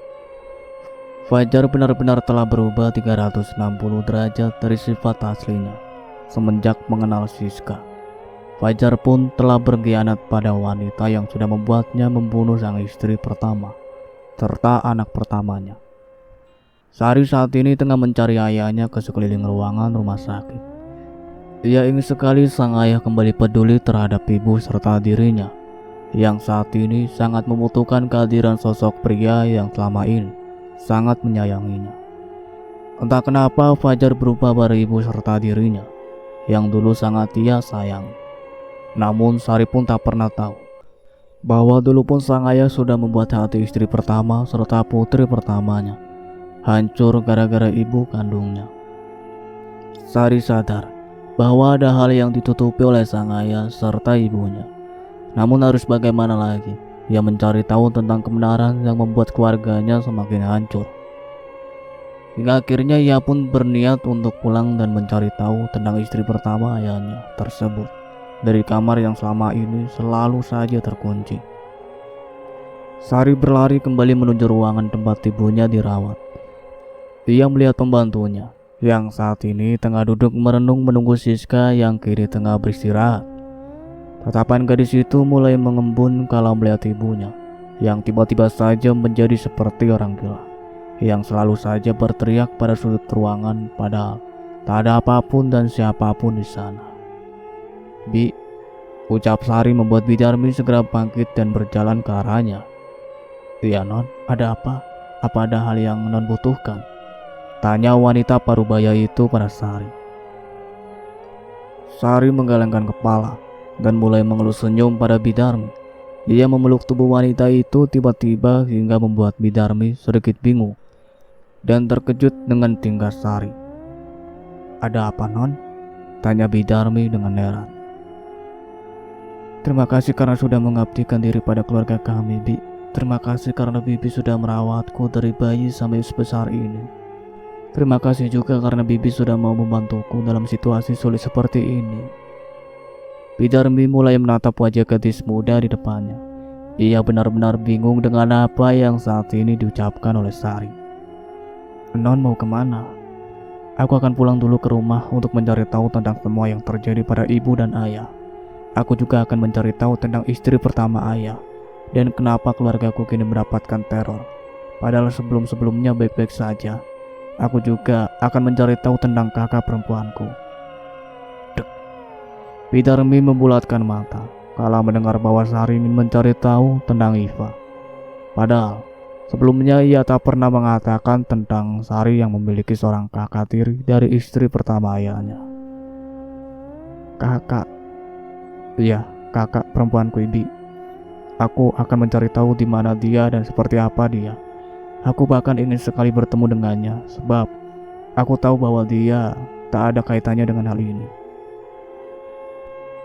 Fajar benar-benar telah berubah 360 derajat dari sifat aslinya semenjak mengenal Siska. Fajar pun telah berkhianat pada wanita yang sudah membuatnya membunuh sang istri pertama serta anak pertamanya. Sari saat ini tengah mencari ayahnya ke sekeliling ruangan rumah sakit. Ia ingin sekali sang ayah kembali peduli terhadap ibu serta dirinya yang saat ini sangat membutuhkan kehadiran sosok pria yang selama ini sangat menyayanginya. Entah kenapa Fajar berubah pada ibu serta dirinya yang dulu sangat ia sayang. Namun Sari pun tak pernah tahu bahwa dulu pun sang ayah sudah membuat hati istri pertama serta putri pertamanya hancur gara-gara ibu kandungnya. Sari sadar bahwa ada hal yang ditutupi oleh sang ayah serta ibunya. Namun harus bagaimana lagi? Ia mencari tahu tentang kebenaran yang membuat keluarganya semakin hancur. Hingga akhirnya ia pun berniat untuk pulang dan mencari tahu tentang istri pertama ayahnya tersebut dari kamar yang selama ini selalu saja terkunci. Sari berlari kembali menuju ruangan tempat ibunya dirawat. Ia melihat pembantunya yang saat ini tengah duduk merenung menunggu Siska yang kini tengah beristirahat. Tatapan gadis itu mulai mengembun kalau melihat ibunya yang tiba-tiba saja menjadi seperti orang gila yang selalu saja berteriak pada sudut ruangan padahal tak ada apapun dan siapapun di sana. "Bi," ucap Sari membuat Bidarmi segera bangkit dan berjalan ke arahnya. "Iya Non, ada apa? Apa ada hal yang Non butuhkan?" tanya wanita parubaya itu pada Sari. Sari menggelengkan kepala dan mulai mengelus senyum pada Bidarmi. Ia memeluk tubuh wanita itu tiba-tiba hingga membuat Bidarmi sedikit bingung dan terkejut dengan tingkah Sari. "Ada apa Non?" tanya Bidarmi dengan heran. "Terima kasih karena sudah mengabdikan diri pada keluarga kami, Bi. Terima kasih karena Bibi sudah merawatku dari bayi sampai sebesar ini. Terima kasih juga karena Bibi sudah mau membantuku dalam situasi sulit seperti ini." Bidarmi mulai menatap wajah gadis muda di depannya. Ia benar-benar bingung dengan apa yang saat ini diucapkan oleh Sari. "Non mau kemana?" "Aku akan pulang dulu ke rumah untuk mencari tahu tentang semua yang terjadi pada ibu dan ayah. Aku juga akan mencari tahu tentang istri pertama ayah dan kenapa keluargaku kini mendapatkan teror. Padahal sebelum-sebelumnya baik-baik saja. Aku juga akan mencari tahu tentang kakak perempuanku." Bidarmi membulatkan mata kala mendengar bahwa Sari ingin mencari tahu tentang Iva. Padahal sebelumnya ia tak pernah mengatakan tentang Sari yang memiliki seorang kakak tiri dari istri pertama ayahnya. "Kakak?" "Iya, kakak perempuanku, Ibi. Aku akan mencari tahu di mana dia dan seperti apa dia. Aku bahkan ingin sekali bertemu dengannya sebab aku tahu bahwa dia tak ada kaitannya dengan hal ini."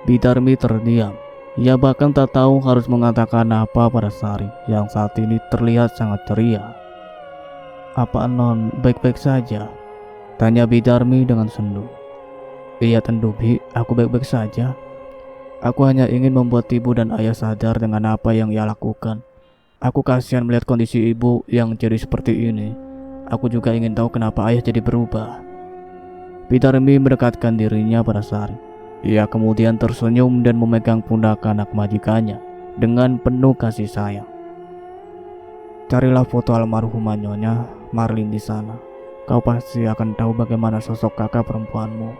Bidarmi terdiam. Ia bahkan tak tahu harus mengatakan apa pada Sari yang saat ini terlihat sangat ceria. "Apa Non baik-baik saja?" tanya Bidarmi dengan sendu. "Iya tentu Bi, aku baik-baik saja. Aku hanya ingin membuat ibu dan ayah sadar dengan apa yang ia lakukan. Aku kasihan melihat kondisi ibu yang jadi seperti ini. Aku juga ingin tahu kenapa ayah jadi berubah. Bidarmi mendekatkan dirinya pada Sari. Ia kemudian tersenyum dan memegang pundak anak majikannya dengan penuh kasih sayang. Carilah foto almarhumah Nyonya Marlin di sana. Kau pasti akan tahu bagaimana sosok kakak perempuanmu.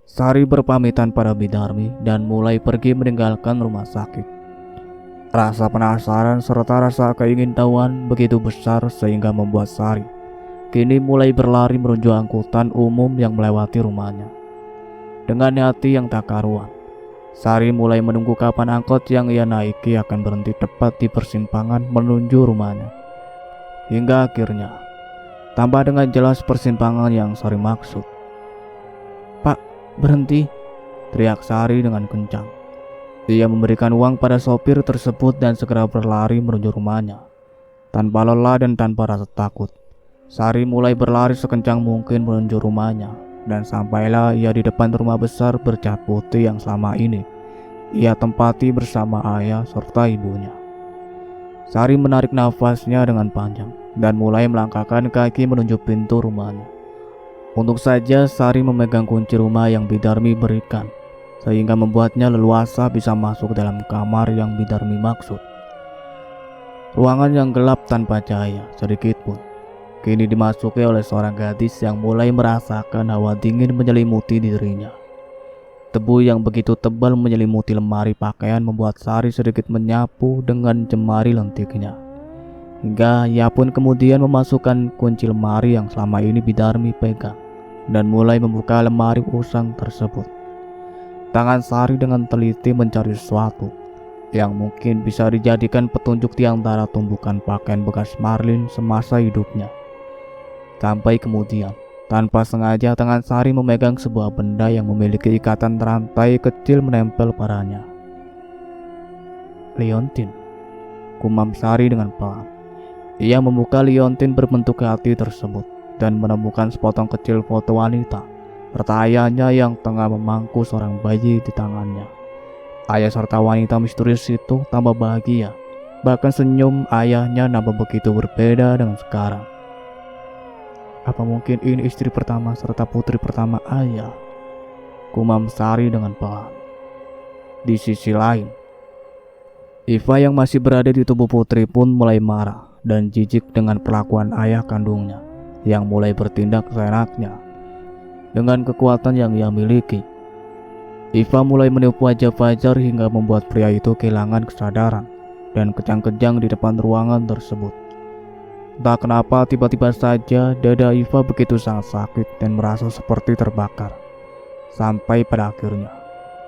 Sari berpamitan pada Bidarmi dan mulai pergi meninggalkan rumah sakit. Rasa penasaran serta rasa keingintahuan begitu besar sehingga membuat Sari kini mulai berlari menuju angkutan umum yang melewati rumahnya. Dengan hati yang tak karuan, Sari mulai menunggu kapan angkot yang ia naiki akan berhenti tepat di persimpangan menuju rumahnya. Hingga akhirnya, tambah dengan jelas persimpangan yang Sari maksud. "Pak, berhenti!" teriak Sari dengan kencang. Ia memberikan uang pada sopir tersebut dan segera berlari menuju rumahnya. Tanpa lelah dan tanpa rasa takut, Sari mulai berlari sekencang mungkin menuju rumahnya. Dan sampailah ia di depan rumah besar bercat putih yang selama ini ia tempati bersama ayah serta ibunya. Sari menarik nafasnya dengan panjang dan mulai melangkahkan kaki menuju pintu rumahnya. Untuk saja Sari memegang kunci rumah yang Bidarmi berikan, sehingga membuatnya leluasa bisa masuk ke dalam kamar yang Bidarmi maksud. Ruangan yang gelap tanpa cahaya sedikit pun kini dimasuki oleh seorang gadis yang mulai merasakan hawa dingin menyelimuti dirinya. Debu yang begitu tebal menyelimuti lemari pakaian membuat Sari sedikit menyapu dengan jemari lentiknya. Hingga ia pun kemudian memasukkan kunci lemari yang selama ini Bidarmi pegang dan mulai membuka lemari usang tersebut. Tangan Sari dengan teliti mencari sesuatu yang mungkin bisa dijadikan petunjuk di antara tumpukan pakaian bekas Marlin semasa hidupnya. Sampai kemudian, tanpa sengaja tangan Sari memegang sebuah benda yang memiliki ikatan rantai kecil menempel padanya. "Liontin," kumam Sari dengan pelan. Ia membuka liontin berbentuk hati tersebut dan menemukan sepotong kecil foto wanita pertayanya yang tengah memangku seorang bayi di tangannya. Ayah serta wanita misterius itu tambah bahagia. Bahkan senyum ayahnya nampak begitu berbeda dengan sekarang. Apa mungkin ini istri pertama serta putri pertama ayah? Kumam Sari dengan pelan. Di sisi lain, Iva yang masih berada di tubuh putri pun mulai marah dan jijik dengan perlakuan ayah kandungnya yang mulai bertindak seenaknya. Dengan kekuatan yang ia miliki, Iva mulai menipu wajah Fajar hingga membuat pria itu kehilangan kesadaran dan kejang-kejang di depan ruangan tersebut. Entah kenapa tiba-tiba saja dada Iva begitu sangat sakit dan merasa seperti terbakar. Sampai pada akhirnya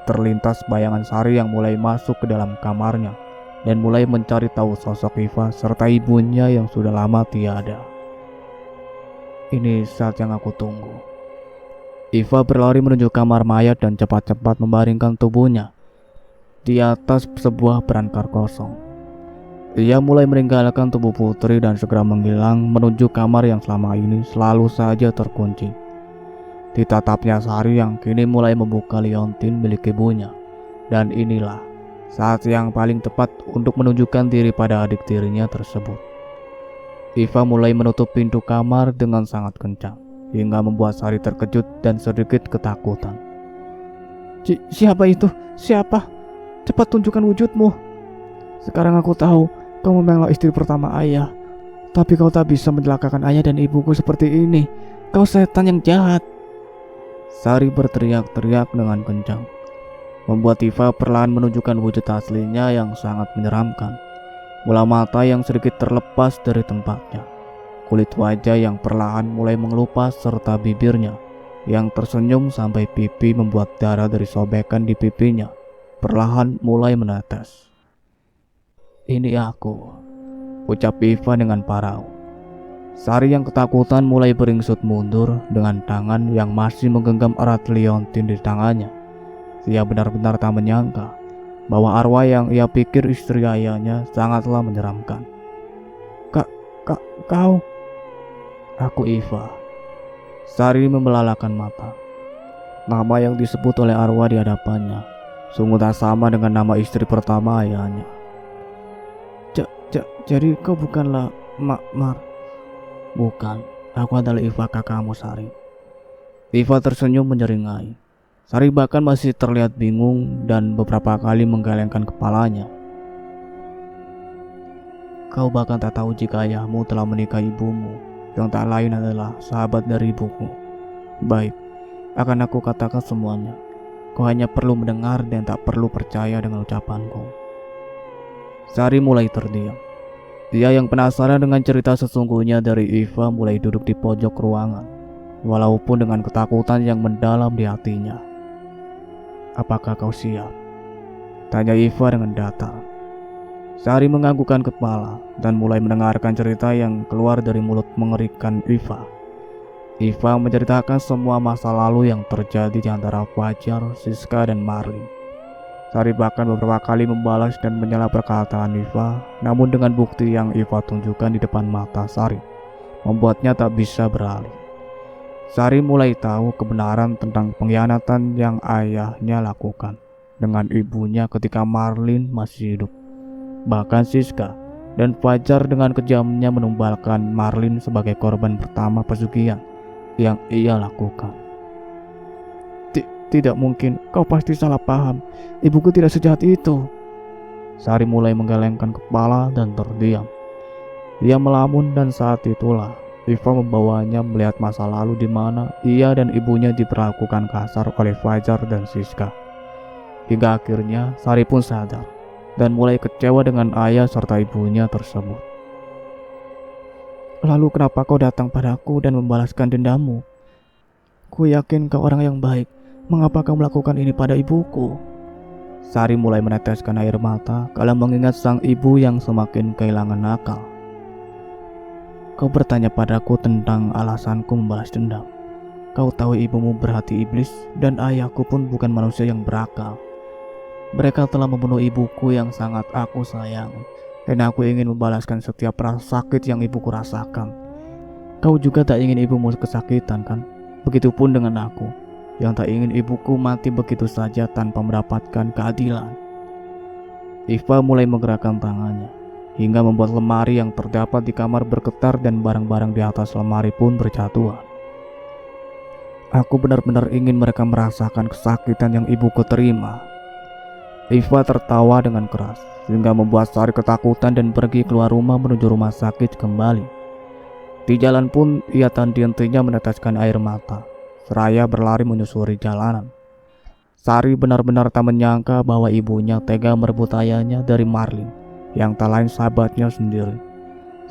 terlintas bayangan Sari yang mulai masuk ke dalam kamarnya dan mulai mencari tahu sosok Iva serta ibunya yang sudah lama tiada. Ini saat yang aku tunggu. Iva berlari menuju kamar mayat dan cepat-cepat membaringkan tubuhnya di atas sebuah berangkar kosong. Ia mulai meninggalkan tubuh putri dan segera menghilang menuju kamar yang selama ini selalu saja terkunci. Ditatapnya Sari yang kini mulai membuka liontin milik ibunya. Dan inilah saat yang paling tepat untuk menunjukkan diri pada adik tirinya tersebut. Iva mulai menutup pintu kamar dengan sangat kencang hingga membuat Sari terkejut dan sedikit ketakutan. Siapa itu? Siapa? Cepat tunjukkan wujudmu. Sekarang aku tahu kau memanglah istri pertama ayah. Tapi kau tak bisa mencelakakan ayah dan ibuku seperti ini. Kau setan yang jahat. Sari berteriak-teriak dengan kencang, membuat Iva perlahan menunjukkan wujud aslinya yang sangat menyeramkan. Bola mata yang sedikit terlepas dari tempatnya, kulit wajah yang perlahan mulai mengelupas serta bibirnya yang tersenyum sampai pipi membuat darah dari sobekan di pipinya perlahan mulai menetes. "Ini aku," ucap Iva dengan parau. Sari yang ketakutan mulai beringsut mundur dengan tangan yang masih menggenggam erat liontin di tangannya. Ia benar-benar tak menyangka bahwa arwah yang ia pikir istri ayahnya sangatlah menyeramkan. Kau? Aku Iva. Sari membelalakan mata. Nama yang disebut oleh arwah di hadapannya sungguh tak sama dengan nama istri pertama ayahnya. Jadi kau bukanlah Mar. Bukan, aku adalah Iva kakakmu, Sari. Iva tersenyum menyeringai. Sari bahkan masih terlihat bingung dan beberapa kali menggelengkan kepalanya. Kau bahkan tak tahu jika ayahmu telah menikahi ibumu, yang tak lain adalah sahabat dari ibuku. Baik, akan aku katakan semuanya. Kau hanya perlu mendengar dan tak perlu percaya dengan ucapanku. Sari mulai terdiam. Dia yang penasaran dengan cerita sesungguhnya dari Iva mulai duduk di pojok ruangan, walaupun dengan ketakutan yang mendalam di hatinya. Apakah kau siap? Tanya Iva dengan datar. Sari menganggukkan kepala dan mulai mendengarkan cerita yang keluar dari mulut mengerikan Iva. Iva menceritakan semua masa lalu yang terjadi di antara Fajar, Siska, dan Marlin. Sari bahkan beberapa kali membalas dan menyela perkataan Iva, namun dengan bukti yang Iva tunjukkan di depan mata Sari, membuatnya tak bisa beralih. Sari mulai tahu kebenaran tentang pengkhianatan yang ayahnya lakukan dengan ibunya ketika Marlin masih hidup. Bahkan Siska dan Fajar dengan kejamnya menumbalkan Marlin sebagai korban pertama pesugihan yang ia lakukan. Tidak mungkin, kau pasti salah paham. Ibuku tidak sejahat itu. Sari mulai menggelengkan kepala dan terdiam. Dia melamun dan saat itulah Iva membawanya melihat masa lalu di mana ia dan ibunya diperlakukan kasar oleh Fajar dan Siska. Hingga akhirnya Sari pun sadar dan mulai kecewa dengan ayah serta ibunya tersebut. Lalu kenapa kau datang padaku dan membalaskan dendammu? Ku yakin kau orang yang baik. Mengapa kau melakukan ini pada ibuku? Sari mulai meneteskan air mata kalau mengingat sang ibu yang semakin kehilangan akal. Kau bertanya padaku tentang alasanku membalas dendam. Kau tahu ibumu berhati iblis dan ayahku pun bukan manusia yang berakal. Mereka telah membunuh ibuku yang sangat aku sayang, dan aku ingin membalaskan setiap rasa sakit yang ibuku rasakan. Kau juga tak ingin ibumu kesakitan, kan? Begitupun dengan aku, yang tak ingin ibuku mati begitu saja tanpa mendapatkan keadilan. Iva mulai menggerakkan tangannya, hingga membuat lemari yang terdapat di kamar bergetar dan barang-barang di atas lemari pun berjatuhan. Aku benar-benar ingin mereka merasakan kesakitan yang ibuku terima. Iva tertawa dengan keras, sehingga membuat Sari ketakutan dan pergi keluar rumah menuju rumah sakit kembali. Di jalan pun ia tak henti-hentinya meneteskan air mata, seraya berlari menyusuri jalanan. Sari benar-benar tak menyangka bahwa ibunya tega merebut ayahnya dari Marlin, yang tak lain sahabatnya sendiri.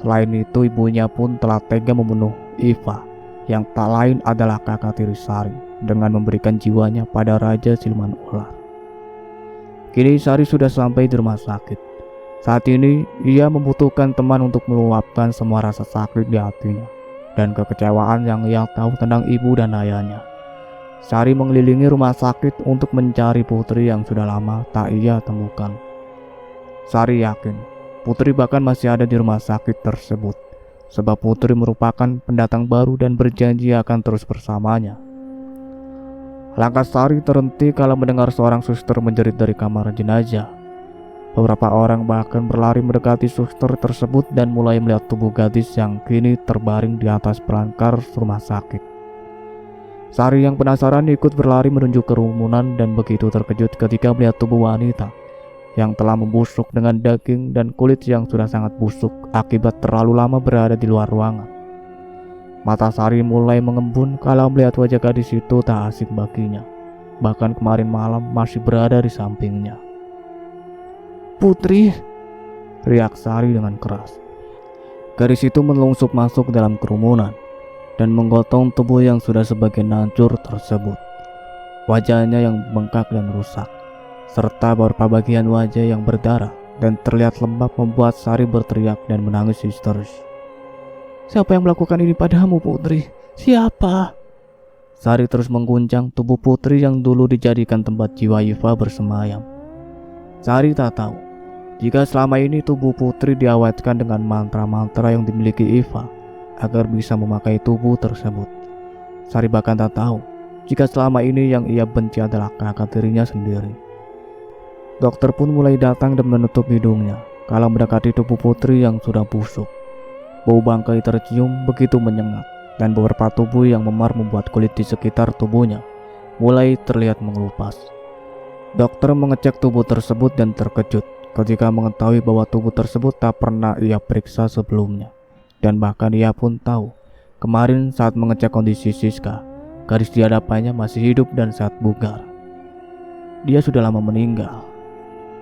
Selain itu, ibunya pun telah tega membunuh Iva, yang tak lain adalah kakak tiri Sari, dengan memberikan jiwanya pada Raja Siluman Ular. Kini Sari sudah sampai di rumah sakit. Saat ini, ia membutuhkan teman untuk meluapkan semua rasa sakit di hatinya dan kekecewaan yang ia tahu tentang ibu dan ayahnya. Sari mengelilingi rumah sakit untuk mencari Putri yang sudah lama tak ia temukan. Sari yakin Putri bahkan masih ada di rumah sakit tersebut, sebab Putri merupakan pendatang baru dan berjanji akan terus bersamanya. Langkah Sari terhenti kala mendengar seorang suster menjerit dari kamar jenazah. Beberapa orang bahkan berlari mendekati suster tersebut dan mulai melihat tubuh gadis yang kini terbaring di atas pelangkar rumah sakit. Sari yang penasaran ikut berlari menuju kerumunan dan begitu terkejut ketika melihat tubuh wanita yang telah membusuk dengan daging dan kulit yang sudah sangat busuk akibat terlalu lama berada di luar ruangan. Mata Sari mulai mengembun kalau melihat wajah gadis itu tak asing baginya. Bahkan kemarin malam masih berada di sampingnya. Putri, teriak Sari dengan keras. Gadis itu melungsup masuk dalam kerumunan dan menggotong tubuh yang sudah sebagian hancur tersebut. Wajahnya yang bengkak dan rusak, serta beberapa bagian wajah yang berdarah dan terlihat lembab membuat Sari berteriak dan menangis histeris. Siapa yang melakukan ini padamu, Putri? Siapa? Sari terus mengguncang tubuh Putri yang dulu dijadikan tempat jiwa Iva bersemayam. Sari tak tahu jika selama ini tubuh Putri diawetkan dengan mantra-mantra yang dimiliki Iva agar bisa memakai tubuh tersebut. Sari bahkan tak tahu jika selama ini yang ia benci adalah kakak tirinya sendiri. Dokter pun mulai datang dan menutup hidungnya kalau mendekati tubuh Putri yang sudah busuk. Bau bangkai tercium begitu menyengat, dan beberapa tubuh yang memar membuat kulit di sekitar tubuhnya mulai terlihat mengelupas. Dokter mengecek tubuh tersebut dan terkejut ketika mengetahui bahwa tubuh tersebut tak pernah ia periksa sebelumnya. Dan bahkan ia pun tahu, kemarin saat mengecek kondisi Siska, gadis di hadapannya masih hidup dan sehat bugar. Dia sudah lama meninggal.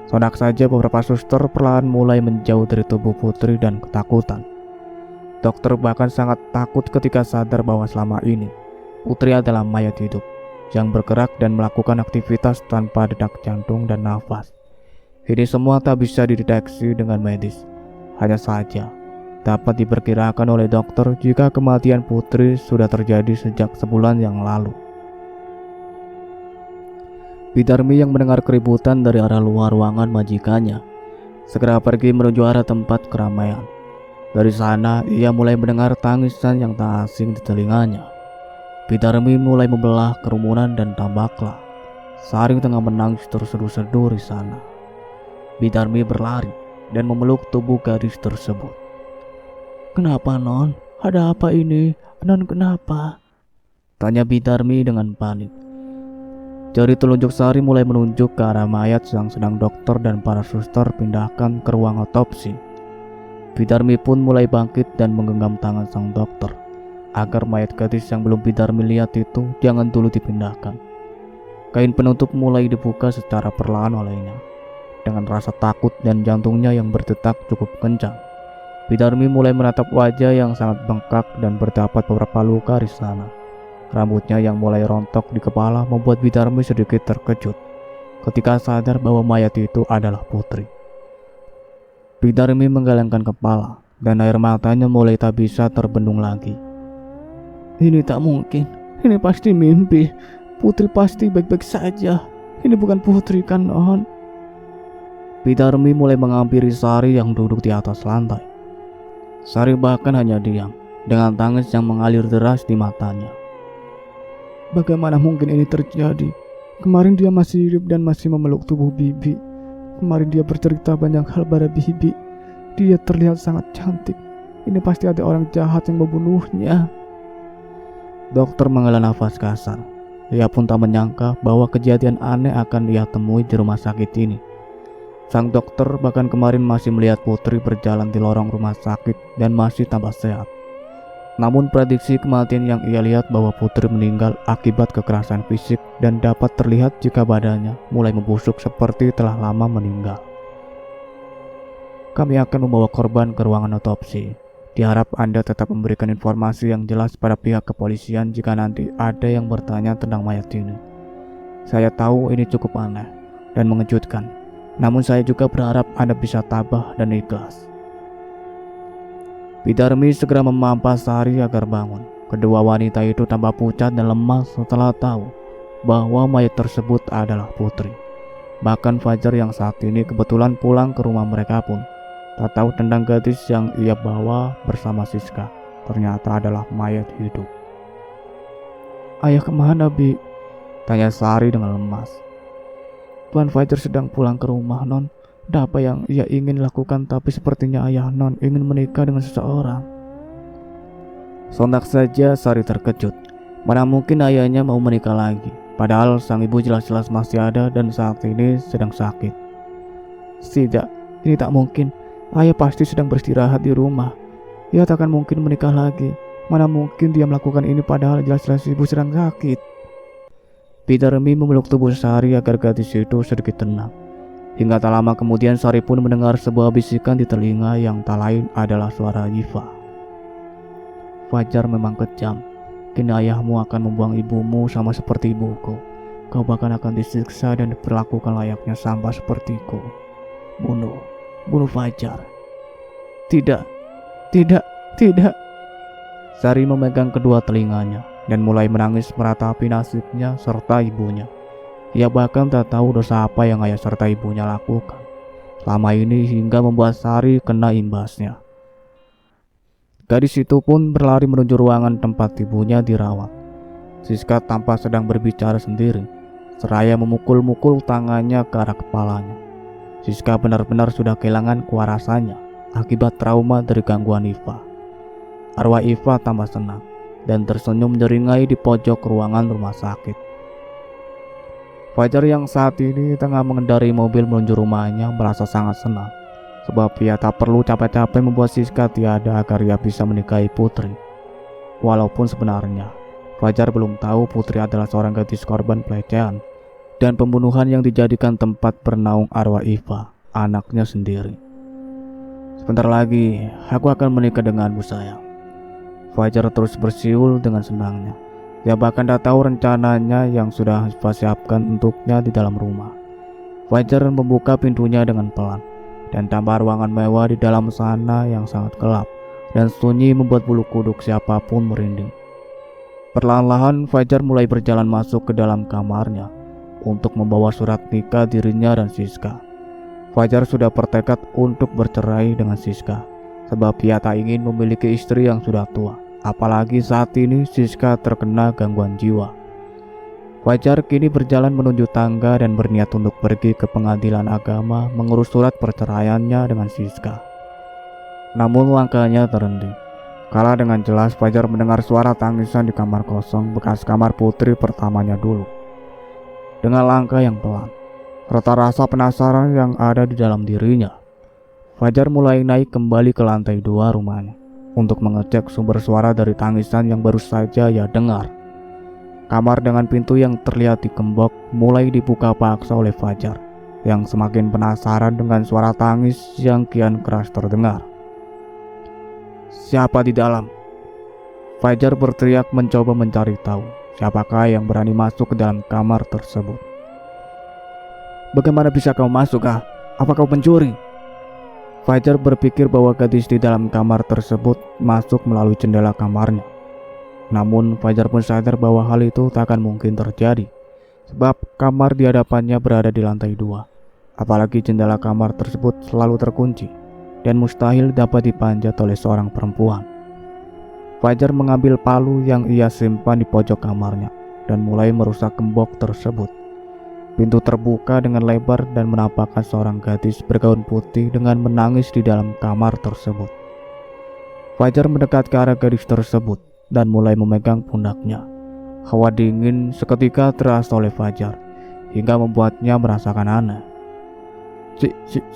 Sontak saja beberapa suster perlahan mulai menjauh dari tubuh Putri dan ketakutan. Dokter bahkan sangat takut ketika sadar bahwa selama ini Putri adalah mayat hidup yang bergerak dan melakukan aktivitas tanpa detak jantung dan nafas. Ini semua tak bisa dideteksi dengan medis. Hanya saja dapat diperkirakan oleh dokter jika kematian Putri sudah terjadi sejak sebulan yang lalu. Bidarmi yang mendengar keributan dari arah luar ruangan majikannya segera pergi menuju arah tempat keramaian. Dari sana ia mulai mendengar tangisan yang tak asing di telinganya. Bidarmi mulai membelah kerumunan dan tambaklah Sari tengah menangis terseduh-seduh di sana. Bidarmi berlari dan memeluk tubuh gadis tersebut. "Kenapa, Non? Ada apa ini? Non, kenapa?" tanya Bidarmi dengan panik. Jari telunjuk Sari mulai menunjuk ke arah mayat yang sedang dokter dan para suster pindahkan ke ruang otopsi. Bidarmi pun mulai bangkit dan menggenggam tangan sang dokter agar mayat gadis yang belum Bidarmi lihat itu jangan dulu dipindahkan. Kain penutup mulai dibuka secara perlahan olehnya. Dengan rasa takut dan jantungnya yang berdetak cukup kencang, Bidarmi mulai menatap wajah yang sangat bengkak dan berdapat beberapa luka di sana. Rambutnya yang mulai rontok di kepala membuat Bidarmi sedikit terkejut ketika sadar bahwa mayat itu adalah Putri. Bidarmi menggelengkan kepala dan air matanya mulai tak bisa terbendung lagi. "Ini tak mungkin, ini pasti mimpi. Putri pasti baik-baik saja. Ini bukan Putri kan, Non?" Bidarmi mulai menghampiri Sari yang duduk di atas lantai. Sari bahkan hanya diam dengan tangis yang mengalir deras di matanya. "Bagaimana mungkin ini terjadi? Kemarin dia masih hidup dan masih memeluk tubuh Bibi. Kemarin dia bercerita banyak hal pada Bibi. Dia terlihat sangat cantik. Ini pasti ada orang jahat yang membunuhnya." Dokter menghela nafas kasar. Ia pun tak menyangka bahwa kejadian aneh akan ia temui di rumah sakit ini. Sang dokter bahkan kemarin masih melihat Putri berjalan di lorong rumah sakit dan masih tambah sehat. Namun prediksi kematian yang ia lihat bahwa Putri meninggal akibat kekerasan fisik dan dapat terlihat jika badannya mulai membusuk seperti telah lama meninggal. "Kami akan membawa korban ke ruangan otopsi. Diharap Anda tetap memberikan informasi yang jelas pada pihak kepolisian jika nanti ada yang bertanya tentang mayat ini. Saya tahu ini cukup aneh dan mengejutkan, namun saya juga berharap Anda bisa tabah dan ikhlas." Bidarmi segera memampas Sari agar bangun. Kedua wanita itu tambah pucat dan lemas setelah tahu bahwa mayat tersebut adalah Putri. Bahkan Fajar yang saat ini kebetulan pulang ke rumah mereka pun tak tahu tentang gadis yang ia bawa bersama Siska. Ternyata adalah mayat hidup. "Ayah kemana, Bi?" tanya Sari dengan lemas. "Tuan Fajar sedang pulang ke rumah, Non. Ada apa yang ia ingin lakukan, tapi sepertinya ayah Non ingin menikah dengan seseorang." Sontak saja Sari terkejut. Mana mungkin ayahnya mau menikah lagi, padahal sang ibu jelas-jelas masih ada dan saat ini sedang sakit. "Tidak, ini tak mungkin. Ayah pasti sedang beristirahat di rumah. Ia tak akan mungkin menikah lagi. Mana mungkin dia melakukan ini padahal jelas-jelas ibu sedang sakit." Bidarmi memeluk tubuh Sari agar gadis itu sedikit tenang. Hingga tak lama kemudian Sari pun mendengar sebuah bisikan di telinga yang tak lain adalah suara Yiva. "Fajar memang kejam. Kini ayahmu akan membuang ibumu sama seperti ibuku. Kau bahkan akan disiksa dan diperlakukan layaknya sampah sepertiku. Bunuh Fajar." "Tidak, tidak, tidak." Sari memegang kedua telinganya dan mulai menangis meratapi nasibnya serta ibunya. Ia bahkan tak tahu dosa apa yang ayah serta ibunya lakukan selama ini hingga membuat Sari kena imbasnya. Gadis itu pun berlari menuju ruangan tempat ibunya dirawat. Siska tampak sedang berbicara sendiri, seraya memukul-mukul tangannya ke arah kepalanya. Siska benar-benar sudah kehilangan kewarasannya akibat trauma dari gangguan Yiva. arwah Iva tambah senang dan tersenyum menyeringai di pojok ruangan rumah sakit. Fajar yang saat ini tengah mengendarai mobil menuju rumahnya merasa sangat senang, sebab ia tak perlu capek-capek membuat Siska tiada agar ia bisa menikahi Putri. Walaupun sebenarnya Fajar belum tahu Putri adalah seorang gadis korban pelecehan dan pembunuhan yang dijadikan tempat bernaung arwah Iva, anaknya sendiri. Sebentar lagi aku akan menikah denganmu, sayang. Fajar terus bersiul dengan senangnya. Dia bahkan tak tahu rencananya yang sudah Iva siapkan untuknya di dalam rumah. Fajar membuka pintunya dengan pelan, dan tambah ruangan mewah di dalam sana yang sangat gelap dan sunyi membuat bulu kuduk siapapun merinding. Perlahan-lahan Fajar mulai berjalan masuk ke dalam kamarnya untuk membawa surat nikah dirinya dan Siska. Fajar sudah bertekad untuk bercerai dengan Siska, sebab ia tak ingin memiliki istri yang sudah tua, apalagi saat ini Siska terkena gangguan jiwa. Fajar kini berjalan menuju tangga dan berniat untuk pergi ke pengadilan agama mengurus surat perceraiannya dengan Siska. Namun langkahnya terhenti, kala dengan jelas Fajar mendengar suara tangisan di kamar kosong bekas kamar Putri pertamanya dulu. Dengan langkah yang pelan, serta rasa penasaran yang ada di dalam dirinya, Fajar mulai naik kembali ke lantai 2 rumahnya untuk mengecek sumber suara dari tangisan yang baru saja ia dengar. Kamar dengan pintu yang terlihat dikembok mulai dibuka paksa oleh Fajar yang semakin penasaran dengan suara tangis yang kian keras terdengar. "Siapa di dalam?" Fajar berteriak mencoba mencari tahu siapakah yang berani masuk ke dalam kamar tersebut. "Bagaimana bisa kau masuk, ah? Apa kau pencuri?" Fajar berpikir bahwa gadis di dalam kamar tersebut masuk melalui jendela kamarnya. Namun Fajar pun sadar bahwa hal itu tak akan mungkin terjadi, sebab kamar di hadapannya berada di lantai 2. Apalagi jendela kamar tersebut selalu terkunci dan mustahil dapat dipanjat oleh seorang perempuan. Fajar mengambil palu yang ia simpan di pojok kamarnya dan mulai merusak gembok tersebut. Pintu terbuka dengan lebar dan menampakkan seorang gadis bergaun putih dengan menangis di dalam kamar tersebut. Fajar mendekat ke arah gadis tersebut dan mulai memegang pundaknya. Hawa dingin seketika terasa oleh Fajar hingga membuatnya merasakan aneh.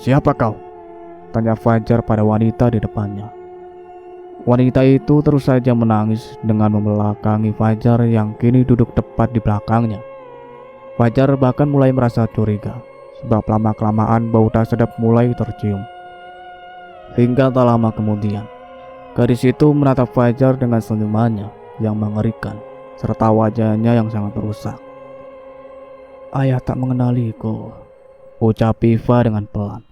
Siapa kau?" tanya Fajar pada wanita di depannya. Wanita itu terus saja menangis dengan membelakangi Fajar yang kini duduk tepat di belakangnya. Fajar bahkan mulai merasa curiga, sebab lama-kelamaan bau tak sedap mulai tercium. Hingga tak lama kemudian, gadis itu menatap Fajar dengan senyumannya yang mengerikan, serta wajahnya yang sangat rusak. "Ayah tak mengenaliku," ucap Iva dengan pelan.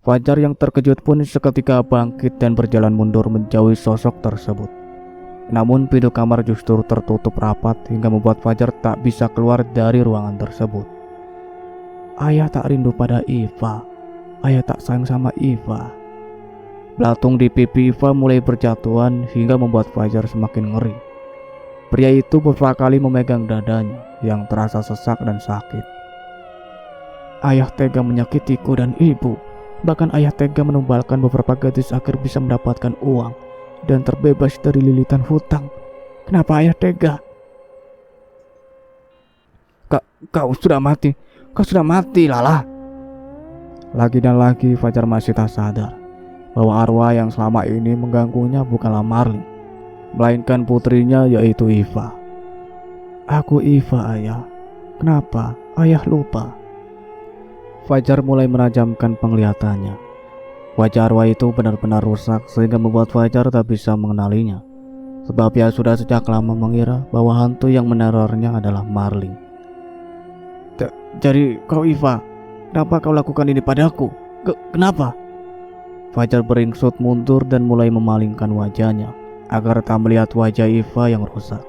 Fajar yang terkejut pun seketika bangkit dan berjalan mundur menjauhi sosok tersebut. Namun pintu kamar justru tertutup rapat hingga membuat Fajar tak bisa keluar dari ruangan tersebut. "Ayah tak rindu pada Iva. Ayah tak sayang sama Iva." Belatung di pipi Iva mulai berjatuhan hingga membuat Fajar semakin ngeri. Pria itu beberapa kali memegang dadanya yang terasa sesak dan sakit. "Ayah tega menyakitiku dan ibu. Bahkan ayah tega menumbalkan beberapa gadis agar bisa mendapatkan uang dan terbebas dari lilitan hutang. Kenapa ayah tega?" Kau sudah mati. Kau sudah mati, Lala." Lagi dan lagi Fajar masih tak sadar bahwa arwah yang selama ini mengganggunya bukanlah Marlin, melainkan putrinya yaitu Iva. "Aku Iva, ayah. Kenapa ayah lupa?" Fajar mulai menajamkan penglihatannya. Wajah arwah itu benar-benar rusak sehingga membuat Fajar tak bisa mengenalinya, sebab ia sudah sejak lama mengira bahwa hantu yang menerornya adalah Marlin. Jadi kau Iva, kenapa kau lakukan ini padaku? Kenapa?" Fajar beringsut mundur dan mulai memalingkan wajahnya agar tak melihat wajah Iva yang rusak.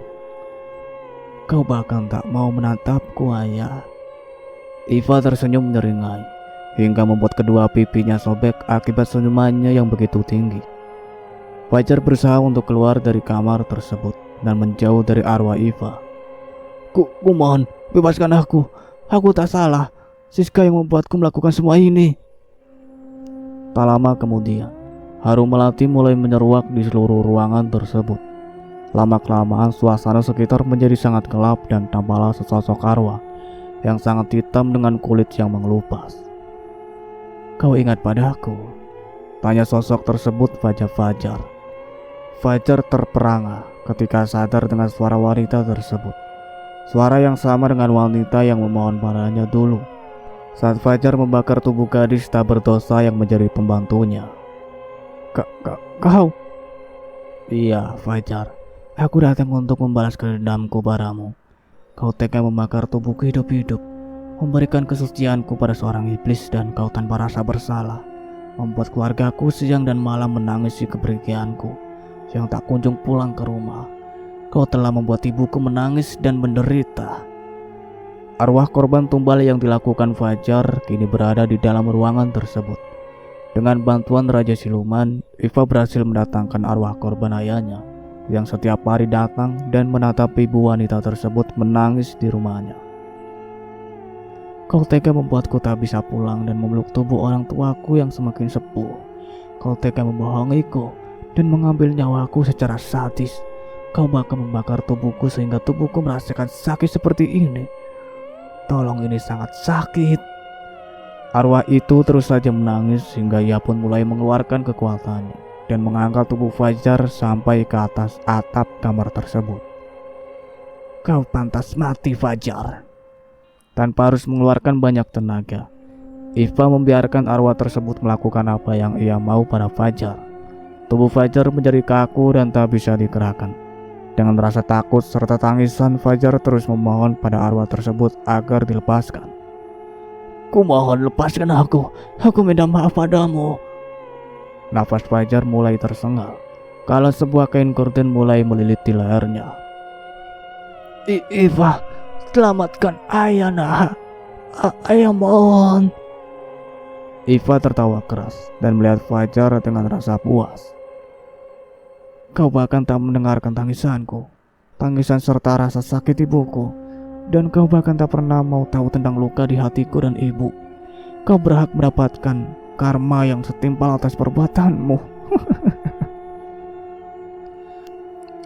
"Kau bahkan tak mau menatapku, ayah." Iva tersenyum menyeringai hingga membuat kedua pipinya sobek akibat senyumannya yang begitu tinggi. Fajar berusaha untuk keluar dari kamar tersebut dan menjauh dari arwah Iva. Ku mohon, bebaskan aku. Aku tak salah. Siska yang membuatku melakukan semua ini." Tak lama kemudian, Harum melati mulai menyeruak di seluruh ruangan tersebut. Lama-kelamaan suasana sekitar menjadi sangat gelap dan tampaklah sesosok arwah yang sangat hitam dengan kulit yang mengelupas. "Kau ingat padaku?" tanya sosok tersebut pada Fajar. Fajar terperangah ketika sadar dengan suara wanita tersebut. Suara yang sama dengan wanita yang memohon padanya dulu saat Fajar membakar tubuh gadis tak berdosa yang menjadi pembantunya. Kau? Iya, Fajar. Aku datang untuk membalaskan dendamku padamu. Kau tega membakar tubuhku hidup-hidup, memberikan kesucianku pada seorang iblis, dan kau tanpa rasa bersalah membuat keluargaku siang dan malam menangisi kepergianku yang tak kunjung pulang ke rumah. Kau telah membuat ibuku menangis dan menderita. Arwah korban tumbal yang dilakukan Fajar kini berada di dalam ruangan tersebut. Dengan bantuan Raja Siluman, Iva berhasil mendatangkan arwah korban ayahnya yang setiap hari datang dan menatap ibu wanita tersebut menangis di rumahnya. Kau tega membuatku tak bisa pulang dan memeluk tubuh orang tuaku yang semakin sepuh. Kau tega membohongiku dan mengambil nyawaku secara sadis. Kau bahkan membakar tubuhku sehingga tubuhku merasakan sakit seperti ini. Tolong, ini sangat sakit. Arwah itu terus saja menangis hingga ia pun mulai mengeluarkan kekuatannya dan mengangkat tubuh Fajar sampai ke atas atap kamar tersebut. Kau pantas mati, Fajar. Tanpa harus mengeluarkan banyak tenaga, Iva membiarkan arwah tersebut melakukan apa yang ia mau pada Fajar. Tubuh Fajar menjadi kaku dan tak bisa digerakkan. Dengan rasa takut serta tangisan, Fajar terus memohon pada arwah tersebut agar dilepaskan. Kumohon, lepaskan aku minta maaf padamu. Nafas Fajar mulai tersengal kala sebuah kain gorden mulai melilit di lehernya. Iva, selamatkan ayah, nak. Ayah mohon. Iva tertawa keras dan melihat Fajar dengan rasa puas. Kau bahkan tak mendengarkan tangisanku, tangisan serta rasa sakit ibuku. Dan kau bahkan tak pernah mau tahu tentang luka di hatiku dan ibu. Kau berhak mendapatkan karma yang setimpal atas perbuatanmu.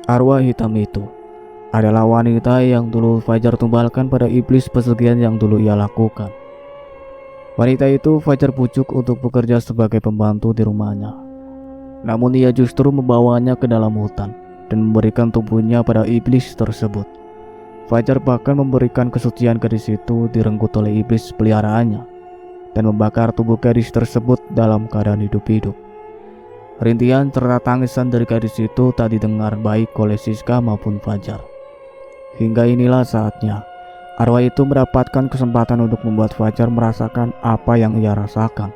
Arwah hitam itu adalah wanita yang dulu Fajar tumbalkan pada iblis pesugihan yang dulu ia lakukan. Wanita itu Fajar bujuk untuk bekerja sebagai pembantu di rumahnya. Namun ia justru membawanya ke dalam hutan dan memberikan tubuhnya pada iblis tersebut. Fajar bahkan memberikan kesucian gadis itu direnggut oleh iblis peliharaannya dan membakar tubuh gadis tersebut dalam keadaan hidup-hidup. Rintihan serta tangisan dari gadis itu tak didengar baik oleh Siska maupun Fajar. Hingga inilah saatnya arwah itu mendapatkan kesempatan untuk membuat Fajar merasakan apa yang ia rasakan.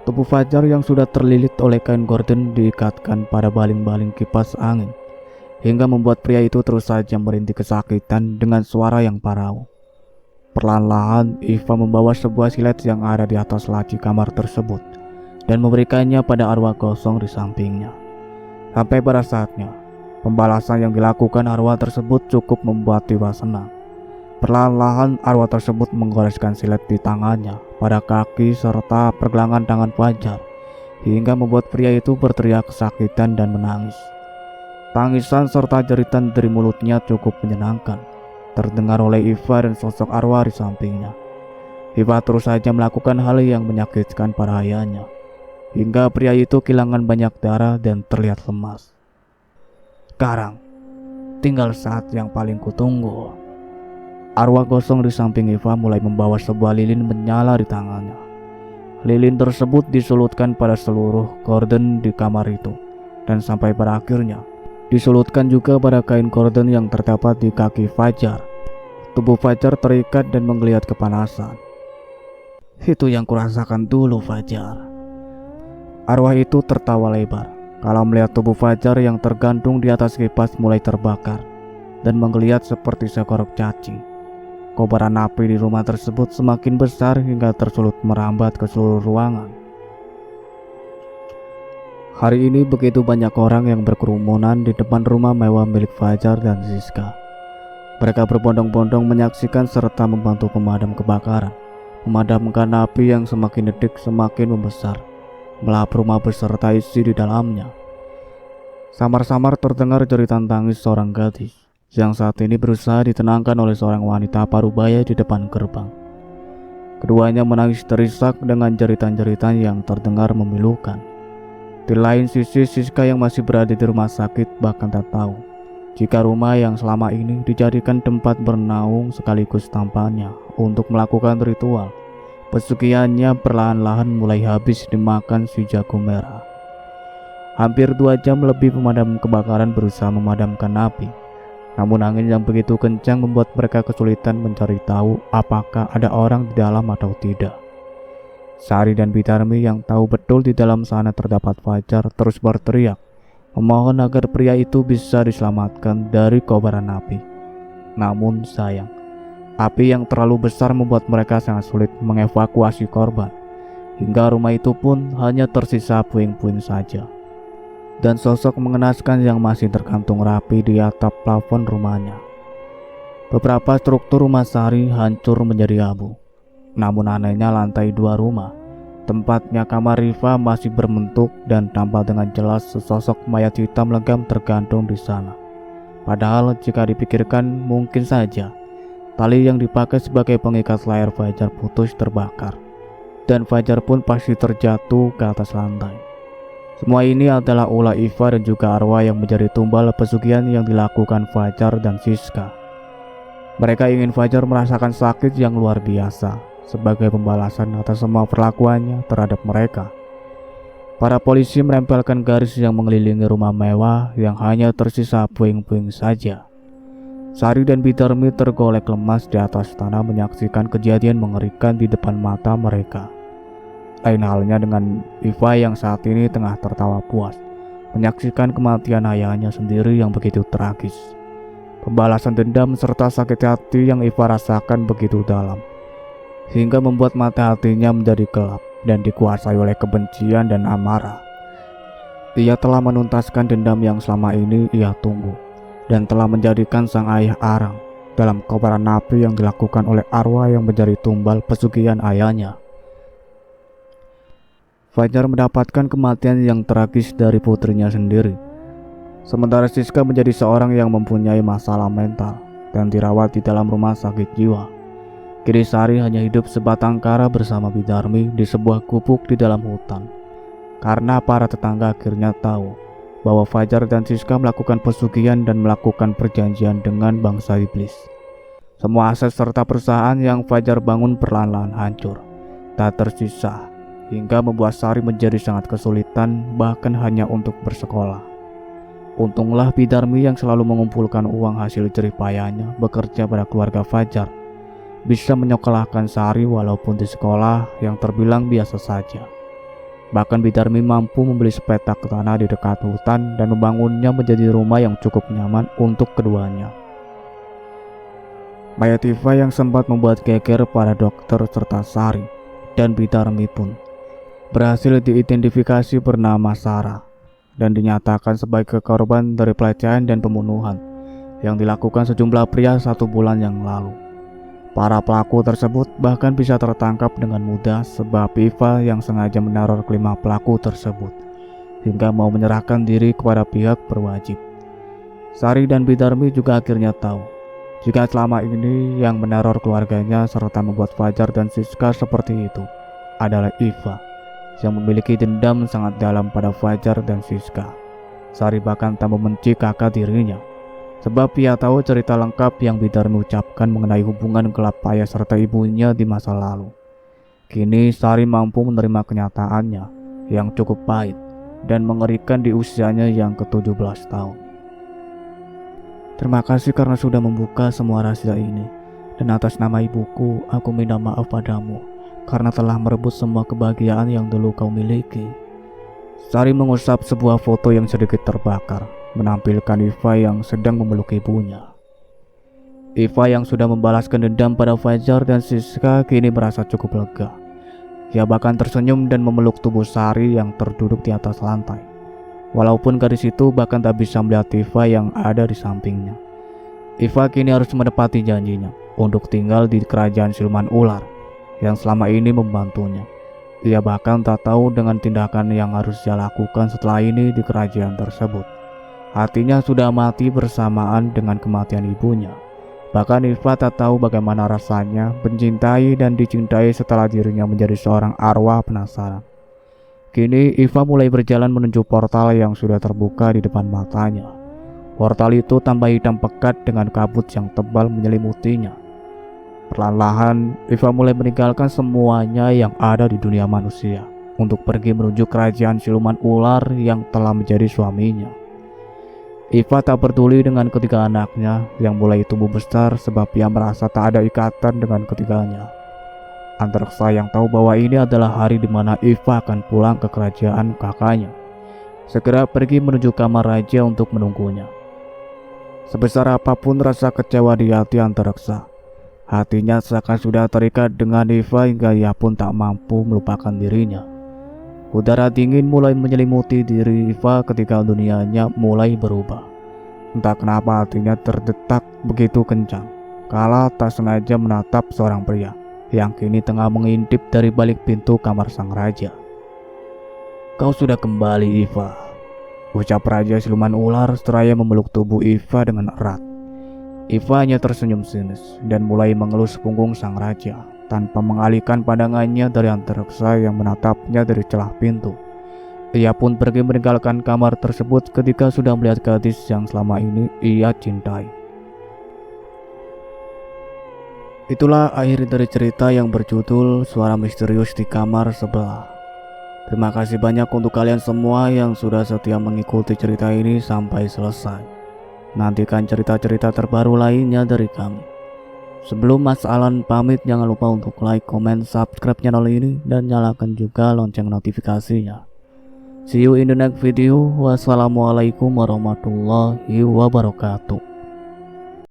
Tubuh Fajar yang sudah terlilit oleh kain gorden diikatkan pada baling-baling kipas angin, hingga membuat pria itu terus saja merintih kesakitan dengan suara yang parau. Perlahan-lahan Iva membawa sebuah silet yang ada di atas laci kamar tersebut dan memberikannya pada arwah gosong di sampingnya. Sampai pada saatnya, pembalasan yang dilakukan arwah tersebut cukup membuat Iva senang. Perlahan-lahan arwah tersebut menggoreskan silet di tangannya, pada kaki serta pergelangan tangan Fajar, hingga membuat pria itu berteriak kesakitan dan menangis. Tangisan serta jeritan dari mulutnya cukup menyenangkan, terdengar oleh Iva dan sosok arwah di sampingnya. Iva terus saja melakukan hal yang menyakitkan pada ayahnya, hingga pria itu kehilangan banyak darah dan terlihat lemas. Sekarang, tinggal saat yang paling kutunggu. Arwah gosong di samping Iva mulai membawa sebuah lilin menyala di tangannya. Lilin tersebut disulutkan pada seluruh gorden di kamar itu, dan sampai pada akhirnya disulutkan juga pada kain gorden yang terdapat di kaki Fajar. Tubuh Fajar terikat dan menggeliat kepanasan. Itu yang kurasakan dulu, Fajar. Arwah itu tertawa lebar kalau melihat tubuh Fajar yang tergantung di atas kipas mulai terbakar dan menggeliat seperti seekor cacing. Kobaran api di rumah tersebut semakin besar hingga tersulut merambat ke seluruh ruangan. Hari ini begitu banyak orang yang berkerumunan di depan rumah mewah milik Fajar dan Siska. Mereka berbondong-bondong menyaksikan serta membantu pemadam kebakaran, memadamkan api yang semakin detik semakin membesar, melahap rumah beserta isi di dalamnya. Samar-samar terdengar jeritan tangis seorang gadis yang saat ini berusaha ditenangkan oleh seorang wanita parubaya di depan gerbang. Keduanya menangis terisak dengan jeritan-jeritan yang terdengar memilukan. Di lain sisi, Siska yang masih berada di rumah sakit bahkan tak tahu jika rumah yang selama ini dijadikan tempat bernaung sekaligus tampaknya untuk melakukan ritual pesugihannya perlahan-lahan mulai habis dimakan si jago merah. Hampir 2 jam lebih pemadam kebakaran berusaha memadamkan api. Namun angin yang begitu kencang membuat mereka kesulitan mencari tahu apakah ada orang di dalam atau tidak. Sari dan Bidarmi yang tahu betul di dalam sana terdapat Fajar terus berteriak memohon agar pria itu bisa diselamatkan dari kobaran api. Namun sayang, api yang terlalu besar membuat mereka sangat sulit mengevakuasi korban. Hingga rumah itu pun hanya tersisa puing-puing saja. Dan sosok mengenaskan yang masih tergantung rapi di atap plafon rumahnya. Beberapa struktur rumah Sari hancur menjadi abu. Namun anehnya lantai 2 rumah, tempatnya kamar Riva, masih berbentuk dan tampak dengan jelas sesosok mayat hitam legam tergantung di sana. Padahal jika dipikirkan mungkin saja tali yang dipakai sebagai pengikat layar Fajar putus terbakar, dan Fajar pun pasti terjatuh ke atas lantai. Semua ini adalah ulah Iva dan juga arwah yang menjadi tumbal pesugihan yang dilakukan Fajar dan Siska. Mereka ingin Fajar merasakan sakit yang luar biasa sebagai pembalasan atas semua perlakuannya terhadap mereka. Para polisi menempelkan garis yang mengelilingi rumah mewah yang hanya tersisa puing-puing saja. Sari dan Bidarmi tergolek lemas di atas tanah menyaksikan kejadian mengerikan di depan mata mereka. Lain halnya dengan Iva yang saat ini tengah tertawa puas menyaksikan kematian ayahnya sendiri yang begitu tragis. Pembalasan dendam serta sakit hati yang Iva rasakan begitu dalam, hingga membuat mata hatinya menjadi gelap dan dikuasai oleh kebencian dan amarah. Ia telah menuntaskan dendam yang selama ini ia tunggu, dan telah menjadikan sang ayah arang dalam kobaran api yang dilakukan oleh arwah yang menjadi tumbal pesugihan ayahnya. Fajar mendapatkan kematian yang tragis dari putrinya sendiri, sementara Siska menjadi seorang yang mempunyai masalah mental dan dirawat di dalam rumah sakit jiwa. Kini Sari hanya hidup sebatang kara bersama Bidarmi di sebuah gubuk di dalam hutan, karena para tetangga akhirnya tahu bahwa Fajar dan Siska melakukan pesugihan dan melakukan perjanjian dengan bangsa iblis. Semua aset serta perusahaan yang Fajar bangun perlahan-lahan hancur, tak tersisa, hingga membuat Sari menjadi sangat kesulitan bahkan hanya untuk bersekolah. Untunglah Bidarmi yang selalu mengumpulkan uang hasil jerih payahnya bekerja pada keluarga Fajar bisa menyekolahkan Sari walaupun di sekolah yang terbilang biasa saja. Bahkan Bidarmi mampu membeli sepetak tanah di dekat hutan dan membangunnya menjadi rumah yang cukup nyaman untuk keduanya. Mayat Iva yang sempat membuat geger para dokter serta Sari dan Bidarmi pun berhasil diidentifikasi bernama Sarah dan dinyatakan sebagai korban dari pelecehan dan pembunuhan yang dilakukan sejumlah pria 1 bulan yang lalu. Para pelaku tersebut bahkan bisa tertangkap dengan mudah sebab Iva yang sengaja meneror kelima pelaku tersebut hingga mau menyerahkan diri kepada pihak berwajib. Sari dan Bidarmi juga akhirnya tahu jika selama ini yang meneror keluarganya serta membuat Fajar dan Siska seperti itu adalah Iva yang memiliki dendam sangat dalam pada Fajar dan Siska. Sari bahkan tak membenci kakak dirinya, sebab ia tahu cerita lengkap yang Bidarmi ucapkan mengenai hubungan gelap ayah serta ibunya di masa lalu. Kini Sari mampu menerima kenyataannya yang cukup pahit dan mengerikan di usianya yang ke-17 tahun. Terima kasih karena sudah membuka semua rahasia ini, dan atas nama ibuku aku minta maaf padamu karena telah merebut semua kebahagiaan yang dulu kau miliki. Sari mengusap sebuah foto yang sedikit terbakar, menampilkan Iva yang sedang memeluk ibunya. Iva yang sudah membalaskan dendam pada Fajar dan Siska kini merasa cukup lega. Ia bahkan tersenyum dan memeluk tubuh Sari yang terduduk di atas lantai. Walaupun gadis itu bahkan tak bisa melihat Iva yang ada di sampingnya. Iva kini harus menepati janjinya untuk tinggal di kerajaan siluman ular yang selama ini membantunya. Ia bahkan tak tahu dengan tindakan yang harus ia lakukan setelah ini di kerajaan tersebut. Hatinya sudah mati bersamaan dengan kematian ibunya. Bahkan Iva tak tahu bagaimana rasanya mencintai dan dicintai setelah dirinya menjadi seorang arwah penasaran. Kini Iva mulai berjalan menuju portal yang sudah terbuka di depan matanya. Portal itu tambah hitam pekat dengan kabut yang tebal menyelimutinya. Perlahan-lahan Iva mulai meninggalkan semuanya yang ada di dunia manusia untuk pergi menuju kerajaan siluman ular yang telah menjadi suaminya. Iva tak peduli dengan ketiga anaknya yang mulai tumbuh besar sebab ia merasa tak ada ikatan dengan ketiganya. Antareksa yang tahu bahwa ini adalah hari di mana Iva akan pulang ke kerajaan kakaknya, segera pergi menuju kamar raja untuk menunggunya. Sebesar apapun rasa kecewa di hati Antareksa, hatinya seakan sudah terikat dengan Iva hingga ia pun tak mampu melupakan dirinya. Udara dingin mulai menyelimuti diri Iva ketika dunianya mulai berubah. Entah kenapa hatinya terdetak begitu kencang kala tak sengaja menatap seorang pria yang kini tengah mengintip dari balik pintu kamar sang raja. "Kau sudah kembali, Iva," ucap Raja Siluman Ular seraya memeluk tubuh Iva dengan erat. Iva hanya tersenyum sinis dan mulai mengelus punggung sang raja tanpa mengalihkan pandangannya dari Antareksa yang menatapnya dari celah pintu. Ia pun pergi meninggalkan kamar tersebut ketika sudah melihat gadis yang selama ini ia cintai. Itulah akhir dari cerita yang berjudul Suara Misterius di Kamar Sebelah. Terima kasih banyak untuk kalian semua yang sudah setia mengikuti cerita ini sampai selesai. Nantikan cerita-cerita terbaru lainnya dari kami. Sebelum Mas Alan pamit, jangan lupa untuk like, comment, subscribe channel ini dan nyalakan juga lonceng notifikasinya. See you in the next video. Wassalamualaikum warahmatullahi wabarakatuh.